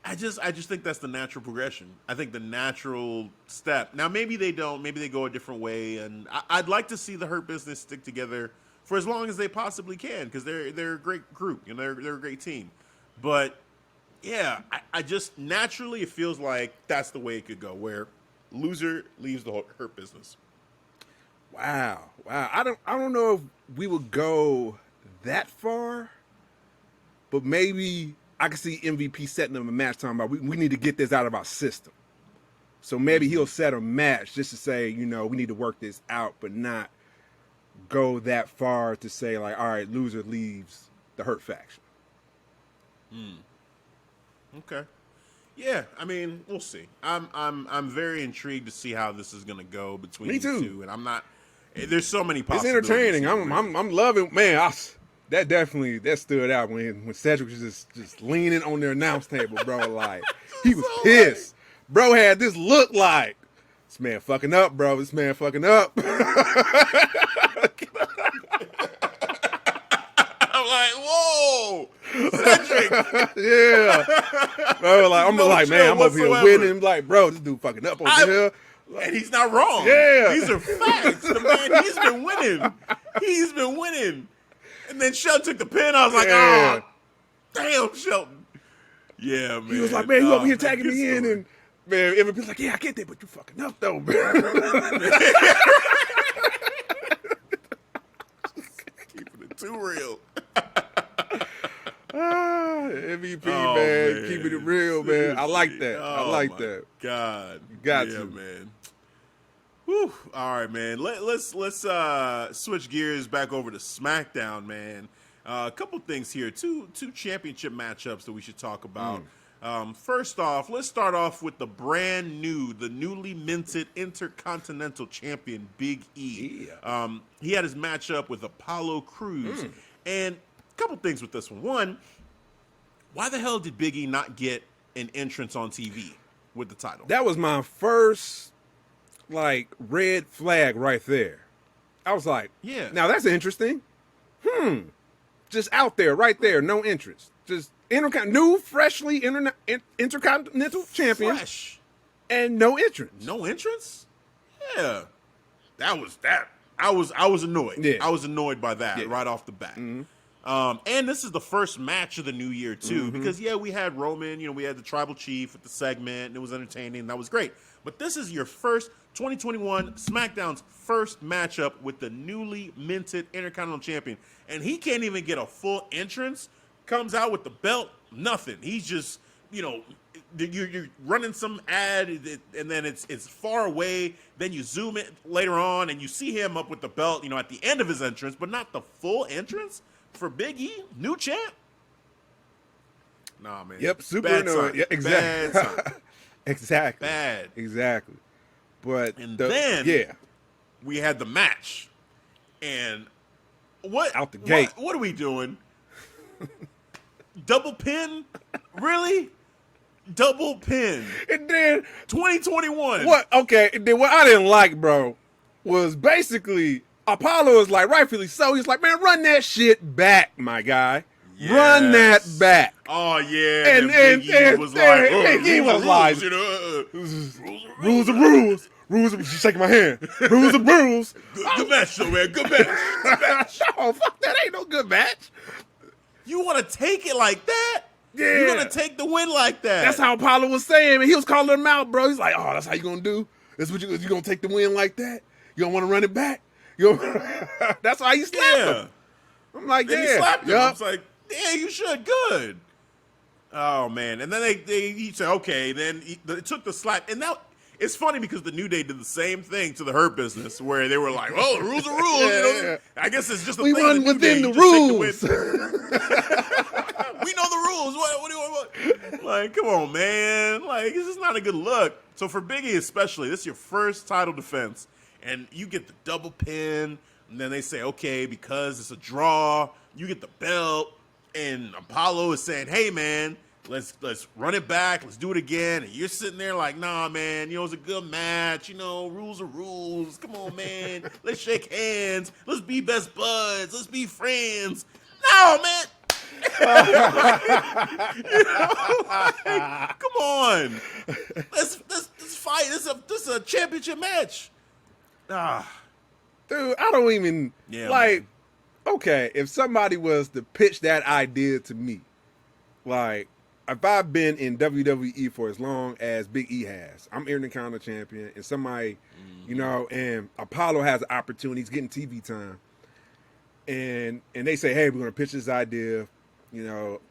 I just think that's the natural progression. I think the natural step. Now maybe they don't. Maybe they go a different way. And I'd like to see the Hurt Business stick together for as long as they possibly can, because they're a great group. They're a great team. But yeah, I just naturally it feels like that's the way it could go, where loser leaves the Hurt Business. Wow. I don't know if we would go that far, but maybe I can see MVP setting up a match talking about we need to get this out of our system. So maybe he'll set a match just to say, we need to work this out, but not go that far to say all right, loser leaves the Hurt faction. Okay. Yeah, I mean, we'll see. I'm very intrigued to see how this is going to go between Me too. the two, and I'm not. There's so many possibilities. It's entertaining. I'm loving. Man, that stood out when Cedric was just leaning on their announce table, bro. He was pissed. Bro had this look like this man fucking up, bro. This man fucking up. I'm like, whoa, Cedric. Yeah. Bro, I'm like, man, I'm over here winning. Like, bro, this dude fucking up over here. And he's not wrong. Yeah. These are facts. The man, he's been winning. And then Shelton took the pin. I was like, oh, damn, Shelton. Yeah, man. He was like, man, you over here tagging me in. And, man, everybody's like, yeah, I get that, but you fucking up, though, man. Keeping it too real. MVP, man. Keeping it real, man. I like that. Oh, I like that. God. You got to. Man. Whew. All right, man. Let's switch gears back over to SmackDown, man. A couple things here. Two championship matchups that we should talk about. First off, let's start off with the newly minted Intercontinental Champion, Big E. Yeah. He had his matchup with Apollo Crews. And a couple things with this one. One, why the hell did Big E not get an entrance on TV with the title? That was my first, red flag right there. I was like, yeah. Now that's interesting. Just out there, right there, no interest. Just new, freshly Intercontinental Champion. Fresh. And no entrance. No entrance? Yeah. That was that. I was annoyed. Yeah. I was annoyed by that right off the bat. And this is the first match of the new year, too, because, we had Roman, we had the Tribal Chief with the segment, and it was entertaining. That was great. But this is your first 2021 SmackDown's first matchup with the newly minted Intercontinental Champion. And he can't even get a full entrance, comes out with the belt, nothing. He's just, you're running some ad, and then it's far away. Then you zoom in later on, and you see him up with the belt, at the end of his entrance, but not the full entrance for Big E, new champ. Nah, man. Yep, super bad annoying. sign. Yeah, exactly. Bad sign. Exactly. Bad. Exactly. But then we had the match, and what out the gate? What are we doing? Double pin? Really? Double pin. And then 2021. What? Okay. And then what I didn't like, bro, was basically Apollo is like, rightfully so. He's like, man, run that shit back, my guy. Yes. Run that back. Oh yeah. And Big E was like, Big E was like, rules are rules. Rules. She's shaking my hand. Rules are rules. Good match, though, man. Good match. No, fuck that. Ain't no good match. You want to take it like that? Yeah. You're going to take the win like that. That's how Apollo was saying. And he was calling him out, bro. He's like, oh, that's how you going to do? That's what you going to take the win like that? You don't want to run it back? That's how you slapped him. I'm like, then he slapped him. I was like, yeah, you should. Good. Oh, man. And then he said, okay. Then it took the slap. And now it's funny because the New Day did the same thing to the Hurt Business where they were like, well, the rules are rules. Yeah. I guess it's just a we thing. run within the rules. We know the rules. What do you want? Like, come on, man. Like, this is not a good look. So for Big E especially, this is your first title defense, and you get the double pin, and then they say, okay, because it's a draw, you get the belt, and Apollo is saying, hey, man, let's run it back, let's do it again, and you're sitting there like, nah, man, it's a good match, rules are rules, come on, man, let's shake hands, let's be best buds, let's be friends. No, man. Come on, let's fight. This is a championship match. Dude, I don't even man. Okay, if somebody was to pitch that idea to me, like if I've been in WWE for as long as Big E has, I'm Intercontinental Champion, and somebody, and Apollo has an opportunity, he's getting TV time, and they say, hey, we're gonna pitch this idea.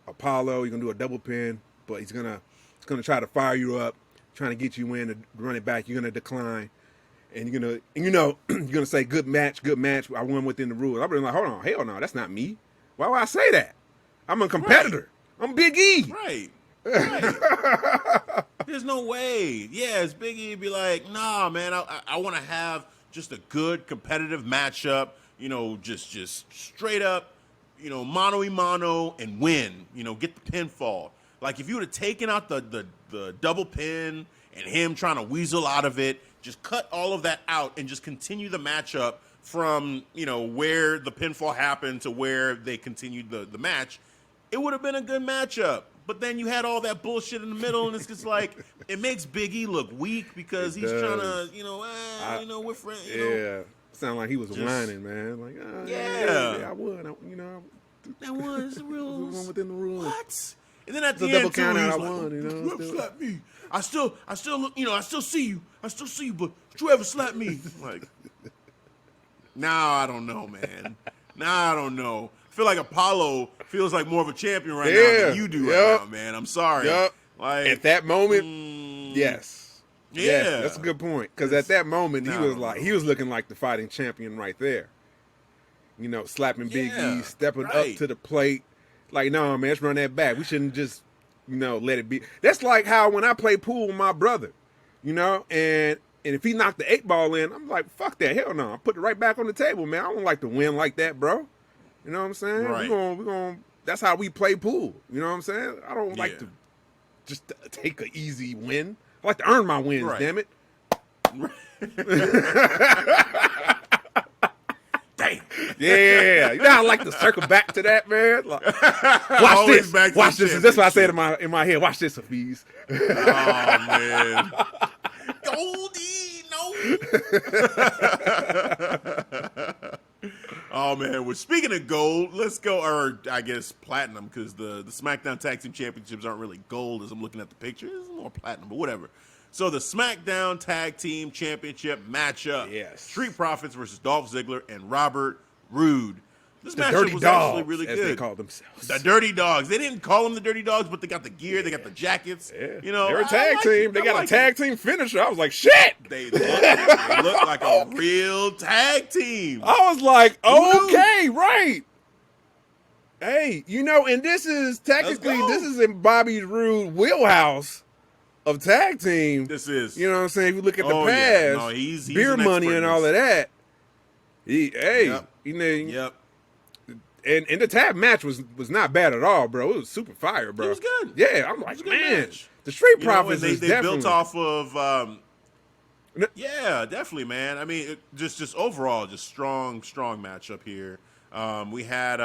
Apollo, you're gonna do a double pin, but he's gonna try to fire you up, trying to get you in to run it back. You're gonna decline, and you're gonna say good match. I won within the rules. I've been like, hold on, hell no, that's not me. Why would I say that? I'm a competitor. Right. I'm Big E. Right. There's no way. Yeah, it's Big E. Be like, nah, man, I want to have just a good competitive matchup. Just straight up. Mano-y-mano and win, get the pinfall. Like, if you would have taken out the double pin and him trying to weasel out of it, just cut all of that out and just continue the matchup from, where the pinfall happened to where they continued the match, it would have been a good matchup. But then you had all that bullshit in the middle, and it's just like, it makes Big E look weak because he's trying to, we're friends. Yeah. Sound like he was whining, man. Like, yeah, I won. That was the rules. One within the rules. What? And then at the end, double count, I like, won. You slap me. I still look. I still see you. But did you ever slap me? Like, now I don't know, man. Now I don't know. I feel like Apollo feels like more of a champion right now than you do right now, man. I'm sorry. Yep. Like at that moment, yes. Yeah, yes, that's a good point. Because at that moment, he was looking like the fighting champion right there. Slapping Big E, stepping up to the plate. Like, no, man, let's run that back. We shouldn't just let it be. That's like how when I play pool with my brother, and if he knocked the 8-ball in, I'm like, fuck that, hell no. I put it right back on the table, man. I don't like to win like that, bro. You know what I'm saying? Right. We're gonna. That's how we play pool. You know what I'm saying? I don't like to just take an easy win. I like to earn my wins. Damn it. Damn. Yeah, I like to circle back to that, man. Like, watch this. Watch this. That's what I said in my head. Watch this, Hafeez. Oh man, Goldie, no. Oh man, well, speaking of gold, let's go, or I guess platinum, because the SmackDown Tag Team Championships aren't really gold as I'm looking at the picture. It's more platinum, but whatever. So the SmackDown Tag Team Championship matchup. Yes. Street Profits versus Dolph Ziggler and Robert Roode. This the matchup Dirty was Dogs, actually really as good. they call themselves. The Dirty Dogs. They didn't call them the Dirty Dogs, but they got the gear, they got the jackets. Yeah. They're a tag team. They got a tag team finisher. I was like, shit. They look like a real tag team. I was like, okay, right. Hey, and this is technically, this is in Bobby Roode wheelhouse of tag team. This is. You know what I'm saying? If you look at the past, yeah. No, he's beer an money and all of that. Yep. Yep. And the tag match was not bad at all, bro. It was super fire, bro. It was good. Yeah, I'm like, man, match. the Street Profits they definitely built off of. Yeah, definitely, man. I mean, just overall, just strong matchup here. We had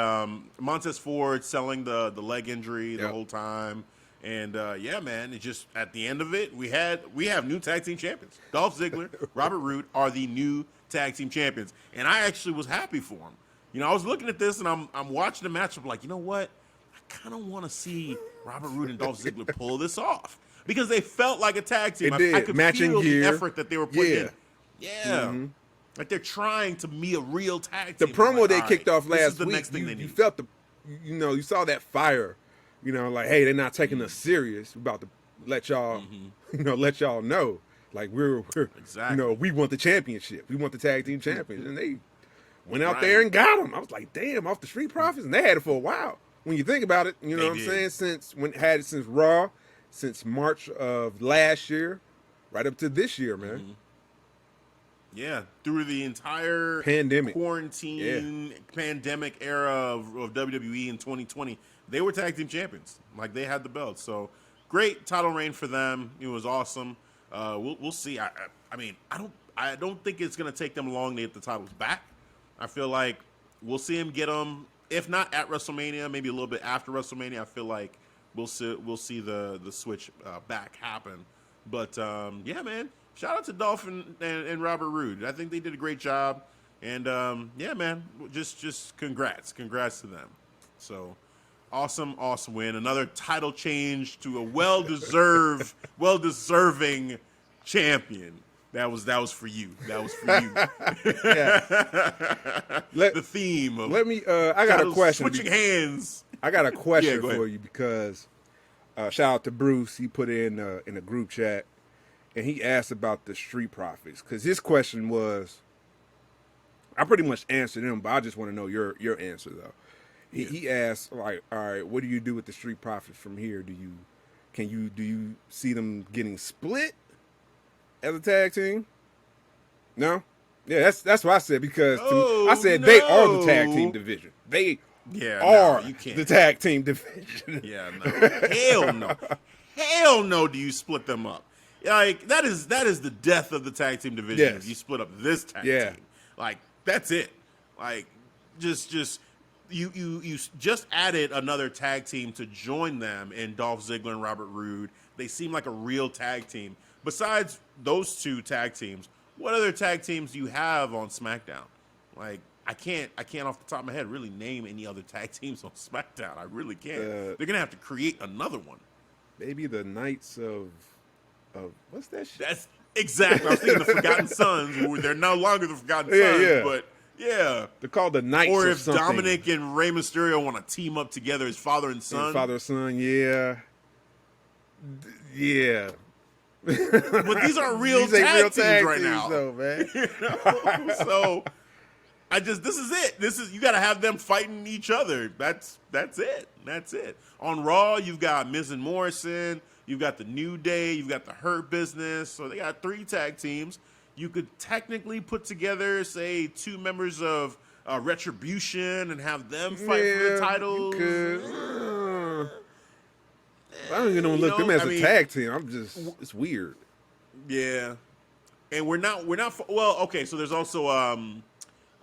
Montez Ford selling the leg injury the whole time. And yeah, man, it just at the end of it, we have new tag team champions. Dolph Ziggler, Robert Roode are the new tag team champions, and I actually was happy for them. I was looking at this and I'm watching the matchup like, you know what? I kind of want to see Robert Roode and Dolph Ziggler pull this off because they felt like a tag team. I could feel the effort that they were putting in. Yeah. Mm-hmm. Like they're trying to be a real tag team. The promo they kicked off last week, you felt you saw that fire. Like, hey, they're not taking us serious. We're about to let y'all, let y'all know. Like, we're exactly. We want the championship. We want the tag team champions. And they went out there and got them. I was like, damn, off the Street Profits. And they had it for a while. When you think about it, you know what I'm saying? Since Raw, since March of last year, right up to this year, man. Mm-hmm. Yeah, through the entire pandemic era of WWE in 2020, they were tag team champions. Like, they had the belts. So great title reign for them. It was awesome. We'll see. I mean, I don't think it's gonna take them long to get the titles back. I feel like we'll see him get them, if not at WrestleMania, maybe a little bit after WrestleMania. I feel like we'll see the switch back happen. But yeah, man, shout out to Dolph and Robert Roode. I think they did a great job. And yeah, man, just congrats to them. So awesome win. Another title change to a well-deserving champion. That was for you. That was for you. The theme of I got a question. Switching hands. I got a question for you because shout out to Bruce. He put it in a group chat and he asked about the Street Profits because his question was, I pretty much answered him, but I just want to know your answer though. He asked, like, all right, what do you do with the Street Profits from here? Do you see them getting split as a tag team? No? Yeah, that's what I said because I said they are the tag team division. They are the tag team division. Yeah, no. Hell no. Hell no do you split them up. Like, that is the death of the tag team division. Yes. If you split up this tag team. Like, that's it. Like, just you just added another tag team to join them in Dolph Ziggler and Robert Roode. They seem like a real tag team. Besides those two tag teams, what other tag teams do you have on SmackDown? Like, I can't off the top of my head really name any other tag teams on SmackDown. I really can't. They're gonna have to create another one. Maybe the Knights of what's that shit? That's exactly. I was thinking the Forgotten Sons. They're no longer the Forgotten Sons, but yeah, they're called the Knights. Or if something. Dominic and Rey Mysterio want to team up together as father and son. Father and son, yeah. But these are real tag teams right now, though, man. So This is it. You got to have them fighting each other. That's it. That's it. On Raw, you've got Miz and Morrison. You've got the New Day. You've got the Hurt Business. So they got 3 tag teams. You could technically put together, say, 2 members of Retribution and have them fight for the titles. You could. I don't even look them as a tag team. It's weird. Yeah, and we're not. Well, okay. So there's also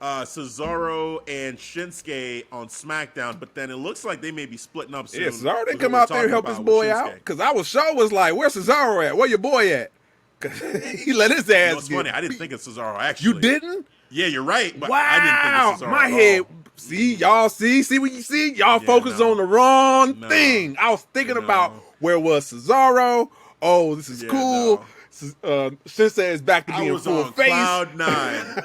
Cesaro and Shinsuke on SmackDown, but then it looks like they may be splitting up soon. Yeah, Cesaro didn't come out there and help his boy out, because I was like, "Where's Cesaro at? Where your boy at?" Because he let his ass. It's funny. I didn't think of Cesaro actually. You didn't? Yeah, you're right. But wow, I didn't think of Cesaro. My head. See what you see? Y'all focus on the wrong thing. I was thinking about where was Cesaro. Oh, this is cool. Shinsuke is back to being full face. Cloud 9.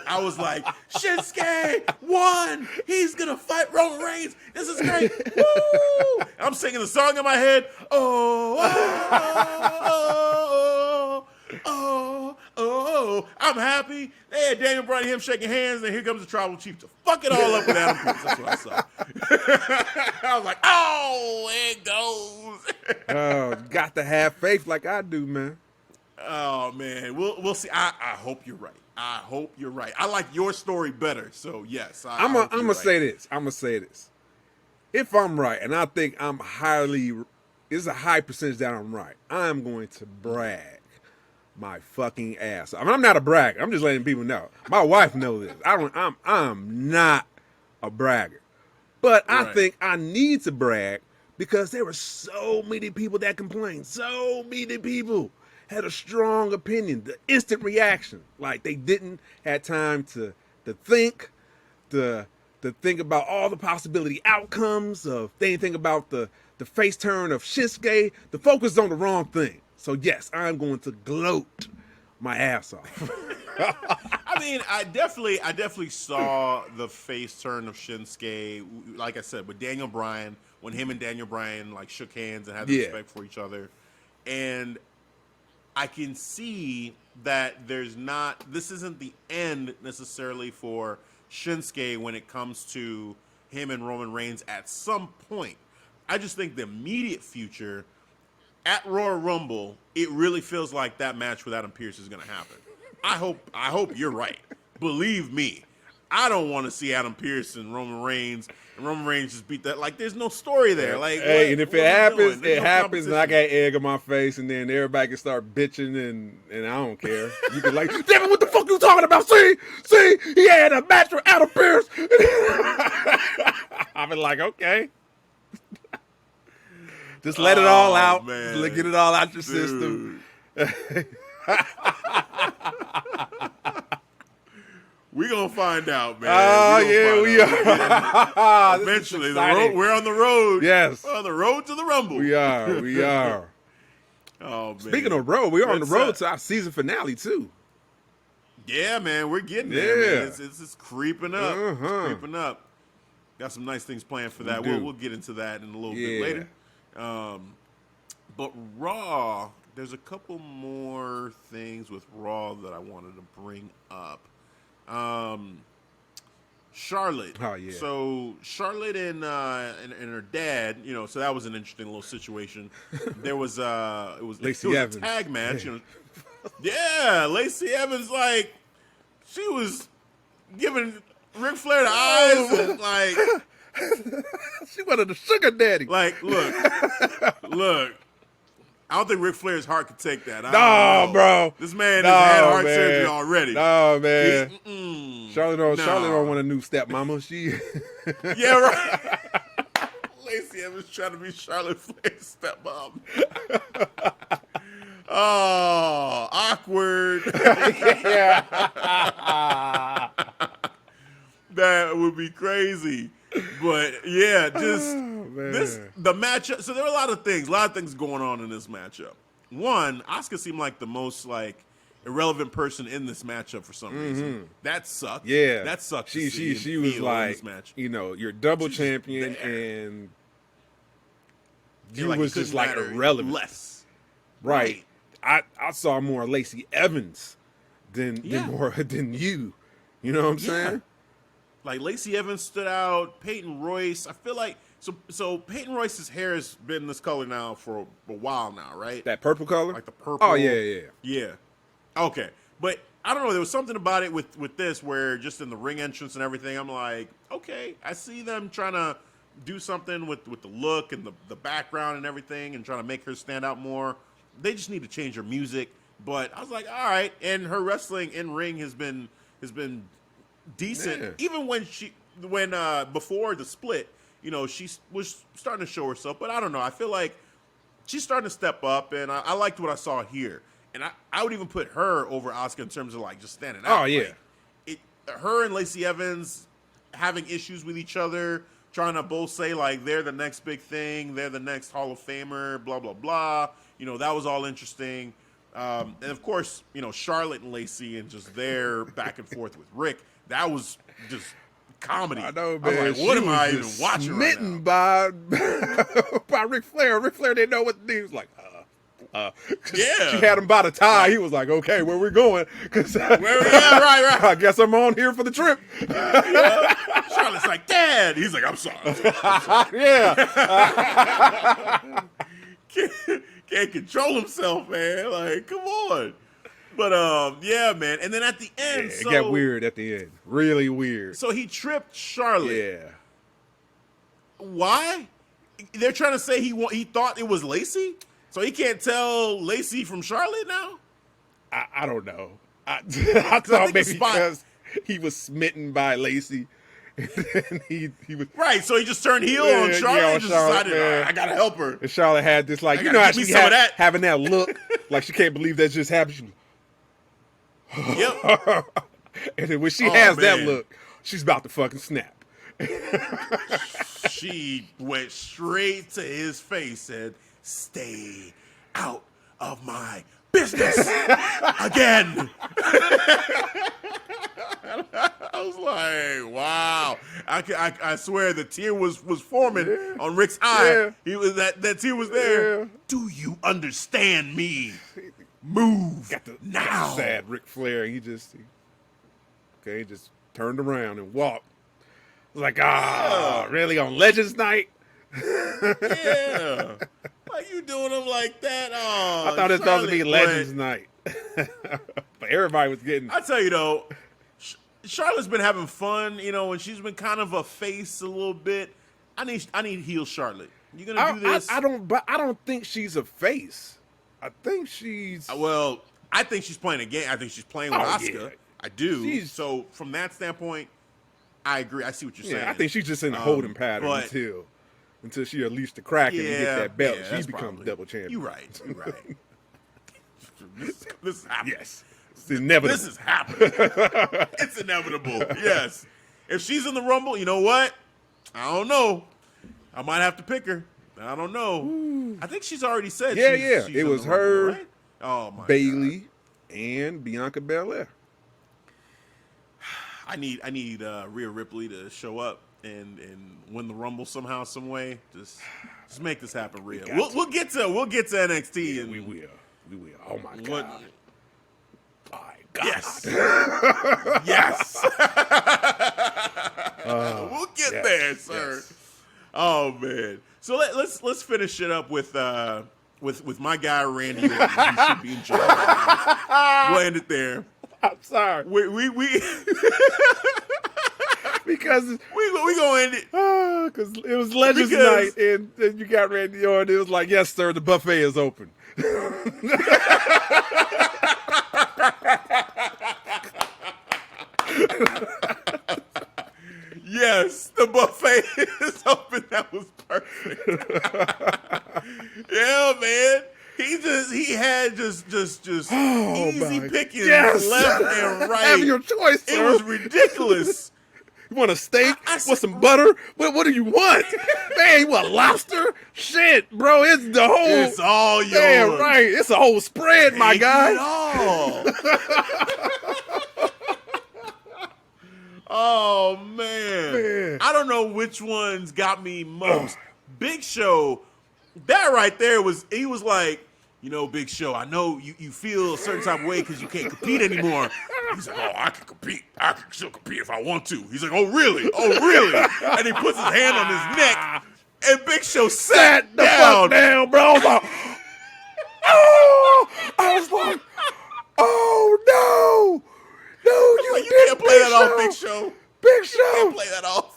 I was like, Shinsuke won. He's gonna fight Roman Reigns. This is great. Woo! I'm singing the song in my head. Oh, I'm happy. Hey, Daniel Bryan, him shaking hands, and here comes the Tribal Chief to fuck it all up with Adam Pearce. That's what I saw. I was like, oh, it goes. Oh, got to have faith like I do, man. Oh, man. We'll see. I hope you're right. I like your story better. So, yes. I'm going to say this. I'm going to say this. If I'm right, and I think it's a high percentage that I'm right, I'm going to brag my fucking ass. I mean, I'm not a bragger. I'm just letting people know. My wife knows this. I'm not a bragger. But I think I need to brag because there were so many people that complained. So many people had a strong opinion. The instant reaction. Like they didn't have time to think, to think about all the possibility outcomes of, they didn't think about the face turn of Shinsuke. The focus is on the wrong thing. So yes, I'm going to gloat my ass off. I mean, I definitely saw the face turn of Shinsuke, like I said, with Daniel Bryan, when him and Daniel Bryan like shook hands and had respect for each other. And I can see that this isn't the end necessarily for Shinsuke when it comes to him and Roman Reigns at some point. I just think the immediate future, at Royal Rumble, it really feels like that match with Adam Pearce is going to happen. I hope you're right. Believe me, I don't want to see Adam Pearce and Roman Reigns just beat that. Like, there's no story there. Like, hey, and if it happens, it happens, and I got egg on my face, and then everybody can start bitching, and I don't care. You can like, Devin, what the fuck you talking about? See, he had a match with Adam Pearce. I've been like, okay. Just let it all out. Man. Get it all out your system. We're going to find out, man. We are. Eventually. We're on the road. Yes. We're on the road to the Rumble. We are. Oh, man. Speaking of road, we're on the road to our season finale, too. Yeah, man. We're getting there, man. It's creeping up. Uh-huh. It's creeping up. Got some nice things planned for that. We'll get into that in a little bit later. But Raw, there's a couple more things with Raw that I wanted to bring up. Charlotte. Oh yeah. So Charlotte and her dad, so that was an interesting little situation. There was Lacey Evans. A tag match. Yeah, Lacey Evans, like, she was giving Ric Flair the eyes and like. She wanted the sugar daddy. Like, look. I don't think Ric Flair's heart could take that. No, bro. This man has had heart surgery already. No, man. Charlotte don't want a new stepmama. She. Yeah, right. Lacey Evans trying to be Charlotte Flair's stepmom. Oh, awkward. Yeah. That would be crazy. But yeah, the matchup. So there were a lot of things going on in this matchup. One, Asuka seemed like the most like irrelevant person in this matchup for some reason. That sucked. Yeah, that sucked. She was like, you're double champion, and you was just like irrelevant. Less, right? I saw more Lacey Evans than you. You know what I'm saying? Like Lacey Evans stood out. Peyton Royce. I feel like so Peyton Royce's hair has been this color now for a while now, right? That purple color? Like the purple. Oh, yeah. Yeah. Okay. But I don't know. There was something about it with this where just in the ring entrance and everything, I'm like, okay, I see them trying to do something with the look and the background and everything and trying to make her stand out more. They just need to change her music. But I was like, all right. And her wrestling in ring has been decent. Yeah. Even when before the split, you know, she was starting to show herself. But I don't know. I feel like she's starting to step up, and I liked what I saw here. And I would even put her over Asuka in terms of like just standing out. Oh, yeah. Like, her and Lacey Evans having issues with each other, trying to both say like they're the next big thing, they're the next Hall of Famer, blah blah blah. You know, that was all interesting. And of course, you know, Charlotte and Lacey and just their back and forth with Rick. That was just comedy. I know, I was man. like, what am I even watching right now? Smitten by Ric Flair. Ric Flair didn't know what to do. He was like, Yeah. She had him by the tie. He was like, okay, where we going? Right. I guess I'm on here for the trip. Yeah. Charlotte's like, Dad. He's like, I'm sorry. Yeah. Can't control himself, man. Like, come on. But yeah, man. And then at the end, It got weird at the end. Really weird. So he tripped Charlotte. Yeah. Why? They're trying to say he thought it was Lacey, so he can't tell Lacey from Charlotte now. I don't know. I thought maybe because he was smitten by Lacey. And he was right. So he just turned heel on Charlotte. And just decided, man. all right, I gotta help her. And Charlotte had this like, you know how she having that look, like she can't believe that just happened. She Yep. And then when she has that man. look, she's about to fucking snap. She went straight to his face and stay out of my business again. I was like, wow. I swear the tear was forming on Rick's eye. Yeah. He was that tear was there. Yeah. Do you understand me? Move now. Sad Ric Flair. He just turned around and walked. Like, really on Legends Night? Yeah. Why you doing them like that? Oh, I thought it was supposed to be Charlotte, Legends Night. But everybody was getting... I tell you though, Charlotte's been having fun, you know, and she's been kind of a face a little bit. I need heel Charlotte. You gonna do this? I don't think she's a face. I think she's... Well, I think she's playing a game. I think she's playing with Asuka. Yeah. I do. So from that standpoint, I agree. I see what you're saying. I think she's just in a holding pattern until she unleashed the Kraken and get that belt. She becomes double champion. You're right. This is happening. Yes. It's inevitable. This is happening. It's inevitable. Yes. If she's in the Rumble, you know what? I don't know. I might have to pick her. I don't know. Ooh. I think she's already said. She's it was in the Rumble, her, right? Oh my Bailey, God. and Bianca Belair. I need Rhea Ripley to show up and win the Rumble somehow, some way. Just make this happen, Rhea. We'll get to NXT. Yeah, and we will. Oh my God. My God. Yes. Yes. We'll get there, sir. Yes. Oh man. So let's finish it up with my guy Randy Orton. He should be in jail right now. We'll end it there. I'm sorry. We because we gonna end it. Because it was Legends Night and you got Randy Orton. It was like, yes, sir, the buffet is open. Yes, the buffet is open. That was perfect. Yeah, man. He had just easy pickings left and right. Have your choice, sir. It was ridiculous. You want a steak with some butter? What do you want? Man, you want lobster? Shit, bro, it's the whole... It's all yours. Man, right. It's a whole spread, my guy. Oh, man. I don't know which ones got me most. Big Show, that right there he was like, you know, Big Show, I know you feel a certain type of way because you can't compete anymore. He's like, oh, I can compete. I can still compete if I want to. He's like, oh, really? Oh, really? And he puts his hand on his neck, and Big Show sat the down. fuck down, bro. I was like, oh! I was like, oh, no. No, You can't play that off, Big Show. Big You Show. can't play that off.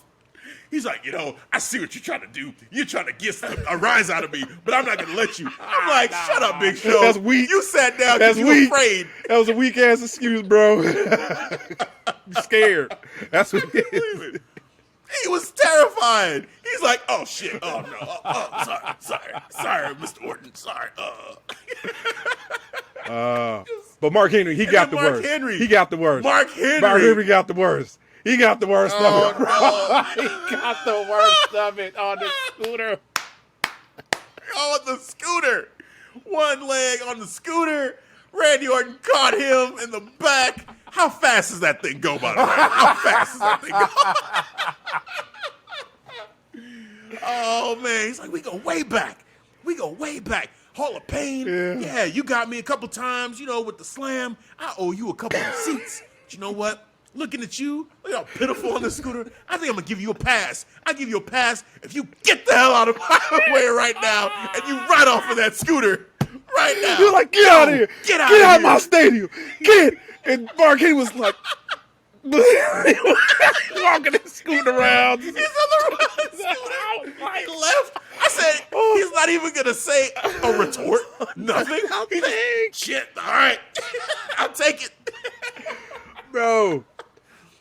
He's like, I see what you're trying to do. You're trying to get a rise out of me, but I'm not going to let you. I'm like, shut up, Big Show. That's weak. You sat down That's because you were weak. afraid. That was a weak-ass excuse, bro. I'm scared. That's what it is. He was terrified. He's like, oh, shit. Oh, no. Oh, sorry, Mr. Orton. Sorry. But Mark Henry, he got the Mark worst. Henry. He got the worst. Mark Henry. Mark Henry got the worst. He got the worst of it. No. He got the worst of it on the scooter. On the scooter. One leg on the scooter. Randy Orton caught him in the back. How fast does that thing go, by the way? How fast does that thing go? Oh, man. He's like, we go way back. Hall of Pain. Yeah, you got me a couple times, with the slam. I owe you a couple of seats. But you know what? Looking at you, look how pitiful on the scooter. I think I'm going to give you a pass. I'll give you a pass if you get the hell out of my way right now and you ride off of that scooter right now. You're like, get out of here. Get out of my stadium. Get. And Mark Henry was like, walking and scooting around. He's on the scooter. He left. I said, he's not even going to say a retort. Nothing. He's like, shit, all right. I'll take it. Bro.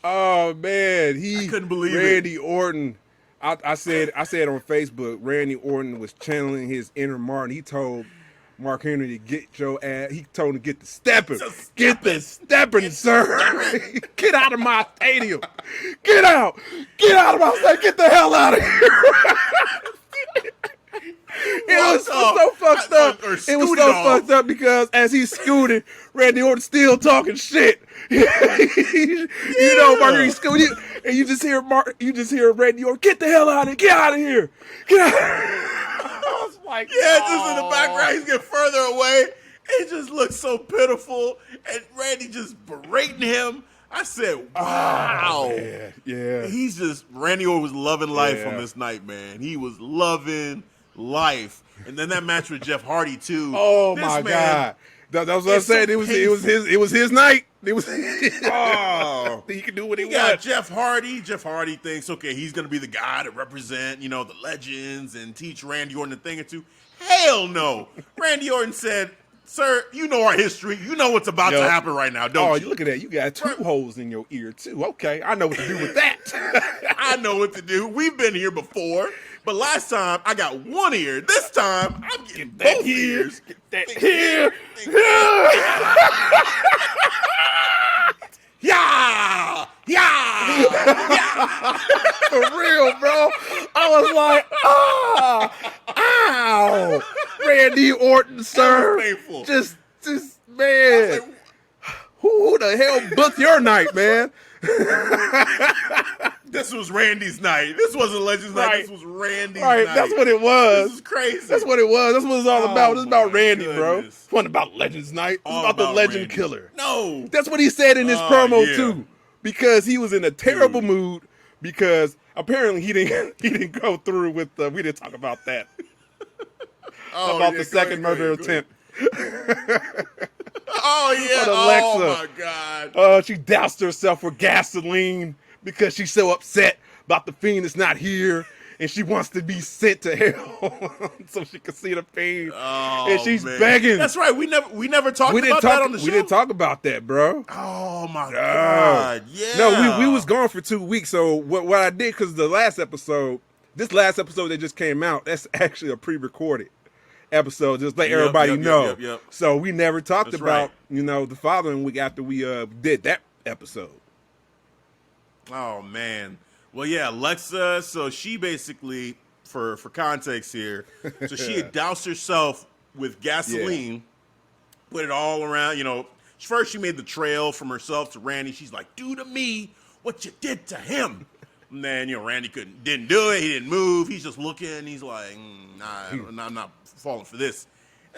Oh man, I couldn't believe Randy Orton. I said on Facebook, Randy Orton was channeling his inner Martin. He told Mark Henry to get your ass. He told him to get the stepping. Get the stepping, sir. Get out of my stadium. Get out. Get out of my stadium. Get the hell out of here. It was so fucked up. It was so fucked up because as he's scooting, Randy Orton still talking shit. Mark Henry scooting, and you just hear Randy Orton, get the hell out of here, get out of here, get out. I was like, just in the background, he's getting further away. It just looks so pitiful, and Randy just berating him. I said, wow. Man. Yeah. Randy Orton was loving life on this night, man. He was loving life. And then that match with Jeff Hardy too. Oh my God. That was what I said. It was his night. It was oh, he could do what he wants. Jeff Hardy. Jeff Hardy thinks, okay, he's gonna be the guy to represent, the legends and teach Randy Orton a thing or two. Hell no. Randy Orton said, sir, you know our history. You know what's about to happen right now, don't you? Oh, you look at that. You got two holes in your ear, too. Okay, I know what to do with that. I know what to do. We've been here before. But last time, I got one ear. This time, I'm getting both ears. Get that here. Yeah! For real, bro. I was like, ow. Randy Orton, sir. That was painful. Just man. Who the hell booked your night, man? This was Randy's night. This wasn't Legends night. This was Randy's night. That's what it was. This is crazy. That's what it was. That's what it's all about. It's about Randy, bro. It goodness. wasn't about Legends night. It's All about the Legend Randy. Killer. No. That's what he said in his promo too. Because he was in a terrible mood because apparently he didn't go through with we didn't talk about that. About the second murder attempt. Oh yeah. Alexa. Oh my God. She doused herself with gasoline because she's so upset about the Fiend that's not here, and she wants to be sent to hell so she can see the Fiend. Oh, and she's man. begging. That's right. We never talked about that on the show. We didn't talk about that, bro. Oh my God. Yeah. No, we was gone for 2 weeks. So what I did, because this last episode that just came out, that's actually a pre-recorded episode, just let everybody know. Yep. So we never talked That's about, right. The following week after we did that episode. Oh man. Well, yeah, Alexa. So she basically, for context here, so she had doused herself with gasoline, put it all around. First she made the trail from herself to Randy. She's like, "Do to me what you did to him." And then Randy didn't do it. He didn't move. He's just looking. He's like, "Nah, I'm not falling for this."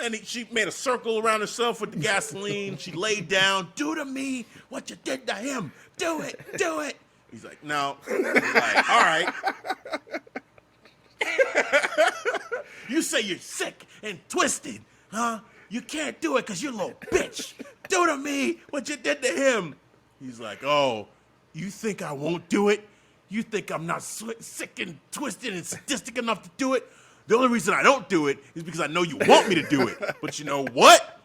And she made a circle around herself with the gasoline. She laid down. Do to me what you did to him. Do it. Do it. He's like, no. He's like, all right. You say you're sick and twisted, huh? You can't do it because you're a little bitch. Do to me what you did to him. He's like, oh, you think I won't do it? You think I'm not sick and twisted and sadistic enough to do it? The only reason I don't do it is because I know you want me to do it. But you know what?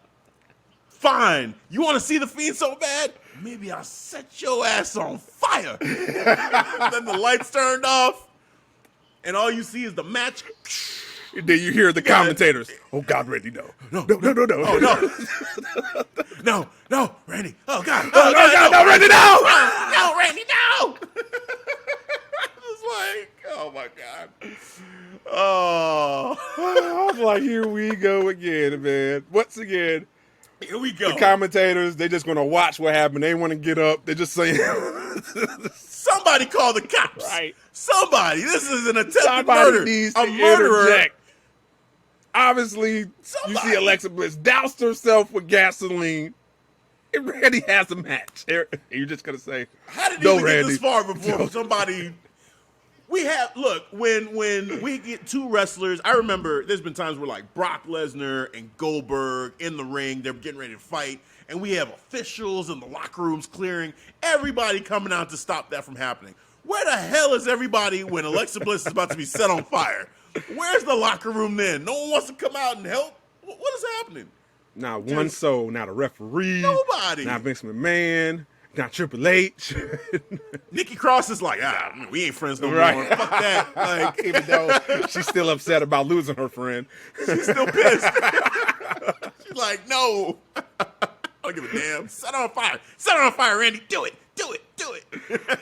Fine. You want to see the Fiend so bad? Maybe I'll set your ass on fire. Then the lights turned off, and all you see is the match. And then you hear the commentators. Oh, God, Randy, no. No. Oh, no. No, Randy. Oh, God. Oh, God, no, Randy, no. No, Randy, no. It's like, oh, my God. Oh. I'm like, here we go again, man. Once again. Here we go. The commentators, they just going to watch what happened. They want to get up. They're just saying. Somebody call the cops. Right. Somebody. This is an attempted Somebody murder. needs a to murderer. interject. Obviously, Somebody. you see Alexa Bliss doused herself with gasoline. And Randy has a match. And you're just going to say, How did no, you get Randy. this far before somebody... We have, look, when we get two wrestlers, I remember there's been times where like Brock Lesnar and Goldberg in the ring, they're getting ready to fight, and we have officials in the locker rooms clearing, everybody coming out to stop that from happening. Where the hell is everybody when Alexa Bliss is about to be set on fire? Where's the locker room then? No one wants to come out and help? What is happening? Not one soul, not a referee. Nobody. Not Vince McMahon. Not Triple H. Nikki Cross is like, we ain't friends no Right. more. Fuck that. Like, Even though she's still upset about losing her friend. she's still pissed. She's like, no. I don't give a damn. Set her on fire. Set her on fire, Randy. Do it. Do it. Do it.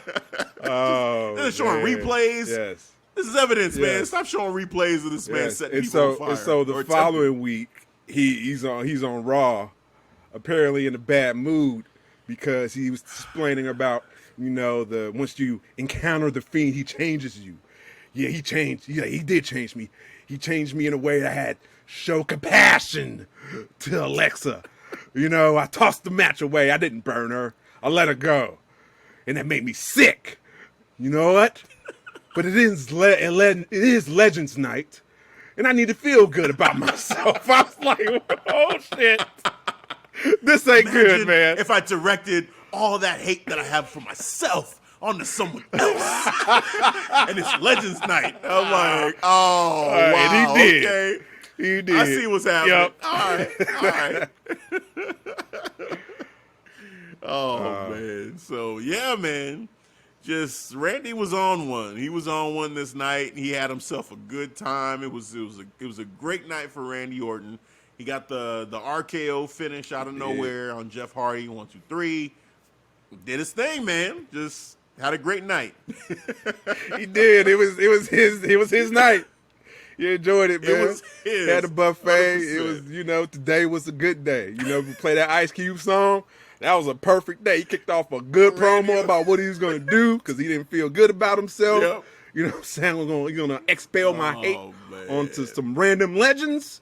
Oh, This is showing man. replays. Yes. This is evidence, man. Yes. Stop showing replays of this man Yes. setting And people so, on fire. and so the or following week, he's on Raw, apparently in a bad mood because he was explaining about, once you encounter the Fiend, he changes you. Yeah, he changed. Yeah, he did change me. He changed me in a way that had show compassion to Alexa. I tossed the match away. I didn't burn her. I let her go. And that made me sick. You know what? But it is Legends Night. And I need to feel good about myself. I was like, oh, shit. This ain't good, man. If I directed all that hate that I have for myself onto someone else. And it's Legends Night. I'm like, oh, wow. And he did. Okay. He did. I see what's happening. Yep. All right. Oh, man. So, yeah, man. Just Randy was on one. He was on one this night. He had himself a good time. It was a great night for Randy Orton. He got the RKO finish out of nowhere on Jeff Hardy. 1, 2, 3. Did his thing, man. Just had a great night. He did. It was his night. You enjoyed it, man. It was his. Had a buffet. 100%. It was, today was a good day. We play that Ice Cube song. That was a perfect day. He kicked off a good promo about what he was going to do because he didn't feel good about himself. Yep. You know what I'm saying? You're going to expel my hate man. onto some random legends.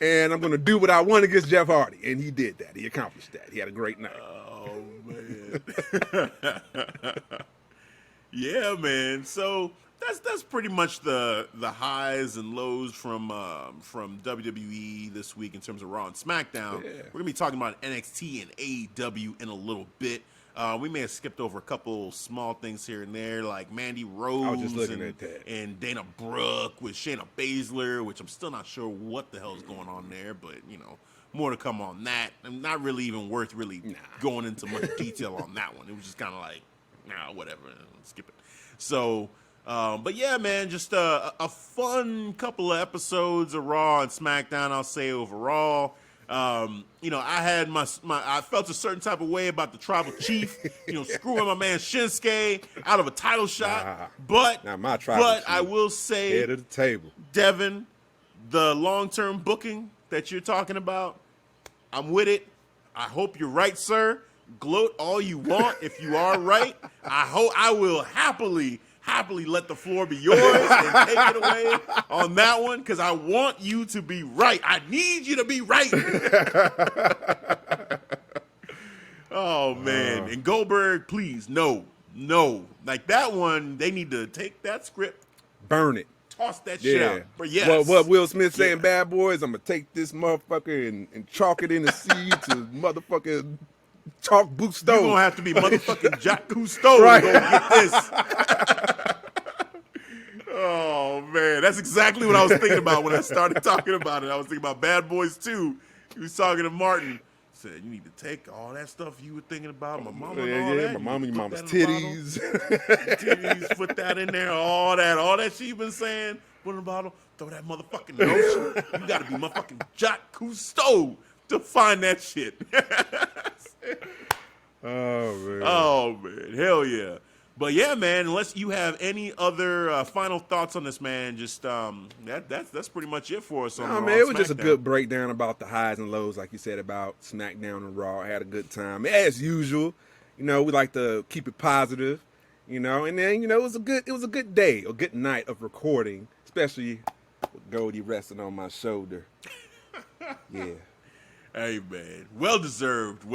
And I'm going to do what I want against Jeff Hardy. And he did that. He accomplished that. He had a great night. Oh, man. Yeah, man. So that's pretty much the highs and lows from WWE this week in terms of Raw and SmackDown. Yeah. We're going to be talking about NXT and AEW in a little bit. We may have skipped over a couple small things here and there, like Mandy Rose just looking at that. and Dana Brooke with Shayna Baszler, which I'm still not sure what the hell is going on there, but, more to come on that. And not really even worth going into much detail on that one. It was just kind of like, whatever, skip it. So, but yeah, man, just a fun couple of episodes of Raw and SmackDown, I'll say overall. I had I felt a certain type of way about the Tribal Chief, screwing my man Shinsuke out of a title shot. But my Tribal Chief, I will say, head of the table, Devin, the long-term booking that you're talking about, I'm with it. I hope you're right, sir. Gloat all you want if you are right. I will happily happily let the floor be yours and take it away on that one because I want you to be right. I need you to be right. Oh, man. And Goldberg, please, no. Like that one, they need to take that script. Burn it. Toss that shit out. But yes. What Will Smith saying, Bad Boys, I'm going to take this motherfucker and chalk it in the sea to motherfucking chalk boot stove. You're going to have to be motherfucking Jacques Cousteau to go get this. Oh, man. That's exactly what I was thinking about when I started talking about it. I was thinking about Bad Boys 2. He was talking to Martin. Said, you need to take all that stuff you were thinking about, my mama and all that. My mama, your mama's titties. Titties, put that in there, all that she been saying, put in the bottle, throw that motherfucking notion. You got to be motherfucking Jacques Cousteau to find that shit. Oh, man. Hell yeah. But yeah, man, unless you have any other final thoughts on this, man, just that's pretty much it for us on Raw man, it was SmackDown. just a good breakdown about the highs and lows, like you said, about SmackDown and Raw. I had a good time. As usual, we like to keep it positive, and then, it was a good day, a good night of recording, especially with Goldie resting on my shoulder. Yeah. Hey, man. Well deserved,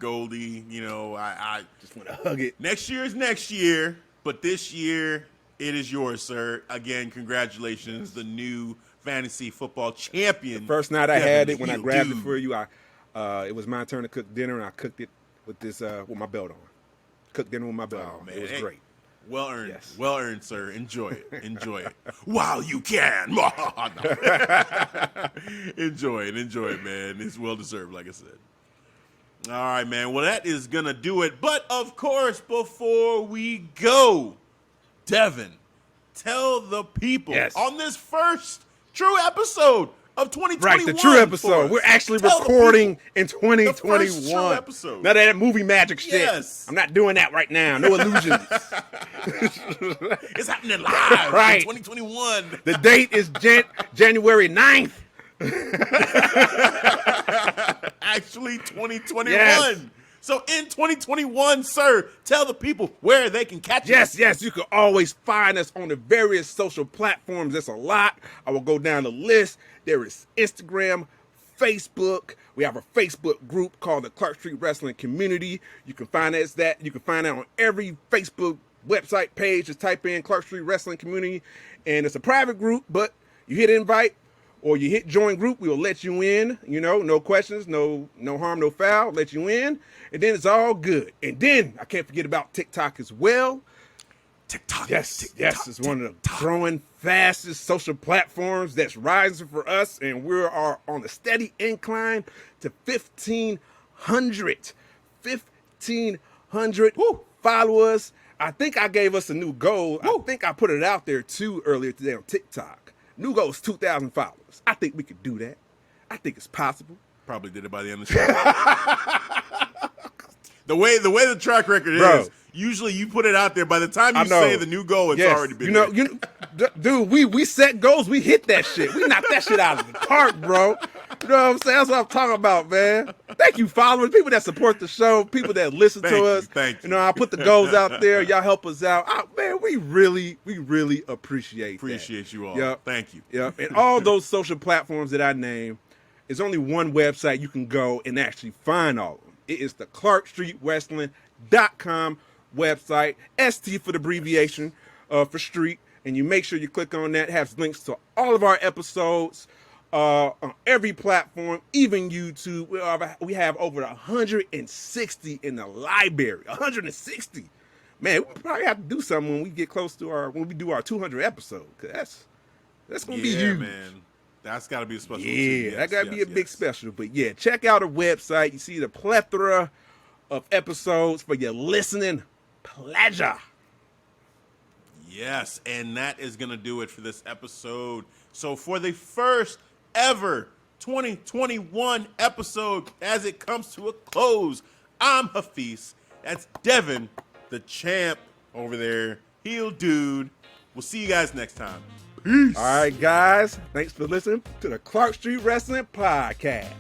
Goldie. I just want to hug it. Next year is next year, but this year it is yours, sir. Again, congratulations, the new fantasy football champion. The first night I had it, when I grabbed it for you, it was my turn to cook dinner, and I cooked it with my belt on. Cooked dinner with my belt on. Man. It was great. Well earned. Yes. Well earned, sir. Enjoy it. While you can. Enjoy it, man. It's well deserved, like I said. All right, man. Well, that is going to do it. But, of course, before we go, Devin, tell the people on this first true episode of 2021. Right, the true episode. We're actually recording in 2021. The first true episode. None of that movie magic shit. Yes. I'm not doing that right now. No illusions. It's happening live right. in 2021. The date is January 9th. Actually, 2021. Yes. So in 2021, sir, tell the people where they can catch us. Yes, you can always find us on the various social platforms. There's a lot. I will go down the list. There is Instagram, Facebook. We have a Facebook group called the Clark Street Wrestling Community. You can find us that. You can find that on every Facebook website page. Just type in Clark Street Wrestling Community, and it's a private group. But you hit invite or you hit join group, we will let you in. No questions, no harm, no foul. Let you in, and then it's all good. And then I can't forget about TikTok as well. TikTok. Yes, it's one of the TikTok. growing fastest social platforms that's rising for us, and we are on a steady incline to 1,500. 1,500 followers. I think I gave us a new goal. I think I put it out there too earlier today on TikTok. New goal is 2,000 followers. I think we could do that. I think it's possible. Probably did it by the end of the show. The way the track record is, usually you put it out there. By the time you say the new goal, it's already been there. Dude, we set goals. We hit that shit. We knocked that shit out of the park, bro. You know what I'm saying? That's what I'm talking about, man. Thank you, followers, people that support the show, people that listen to us. Thank you. I put the goals out there. Y'all help us out. Man, we really appreciate you all. Yep. Thank you. Yep. And all those social platforms that I named, there's only one website you can go and actually find all of them. It is the ClarkStreetWrestling.com website. ST for the abbreviation for street. And you make sure you click on that. It has links to all of our episodes on every platform, even YouTube. We have over 160 in the library. 160. Man, we probably have to do something when we get close to when we do our 200 episode. Cause that's gonna be huge. Man. That's got to be a special. Yeah, that got to be a big special. But yeah, check out our website. You see the plethora of episodes for your listening pleasure. Yes, and that is going to do it for this episode. So for the first ever 2021 episode, as it comes to a close, I'm Hafeez. That's Devin, the champ over there. Heel dude. We'll see you guys next time. Peace. All right, guys. Thanks for listening to the Clark Street Wrestling Podcast.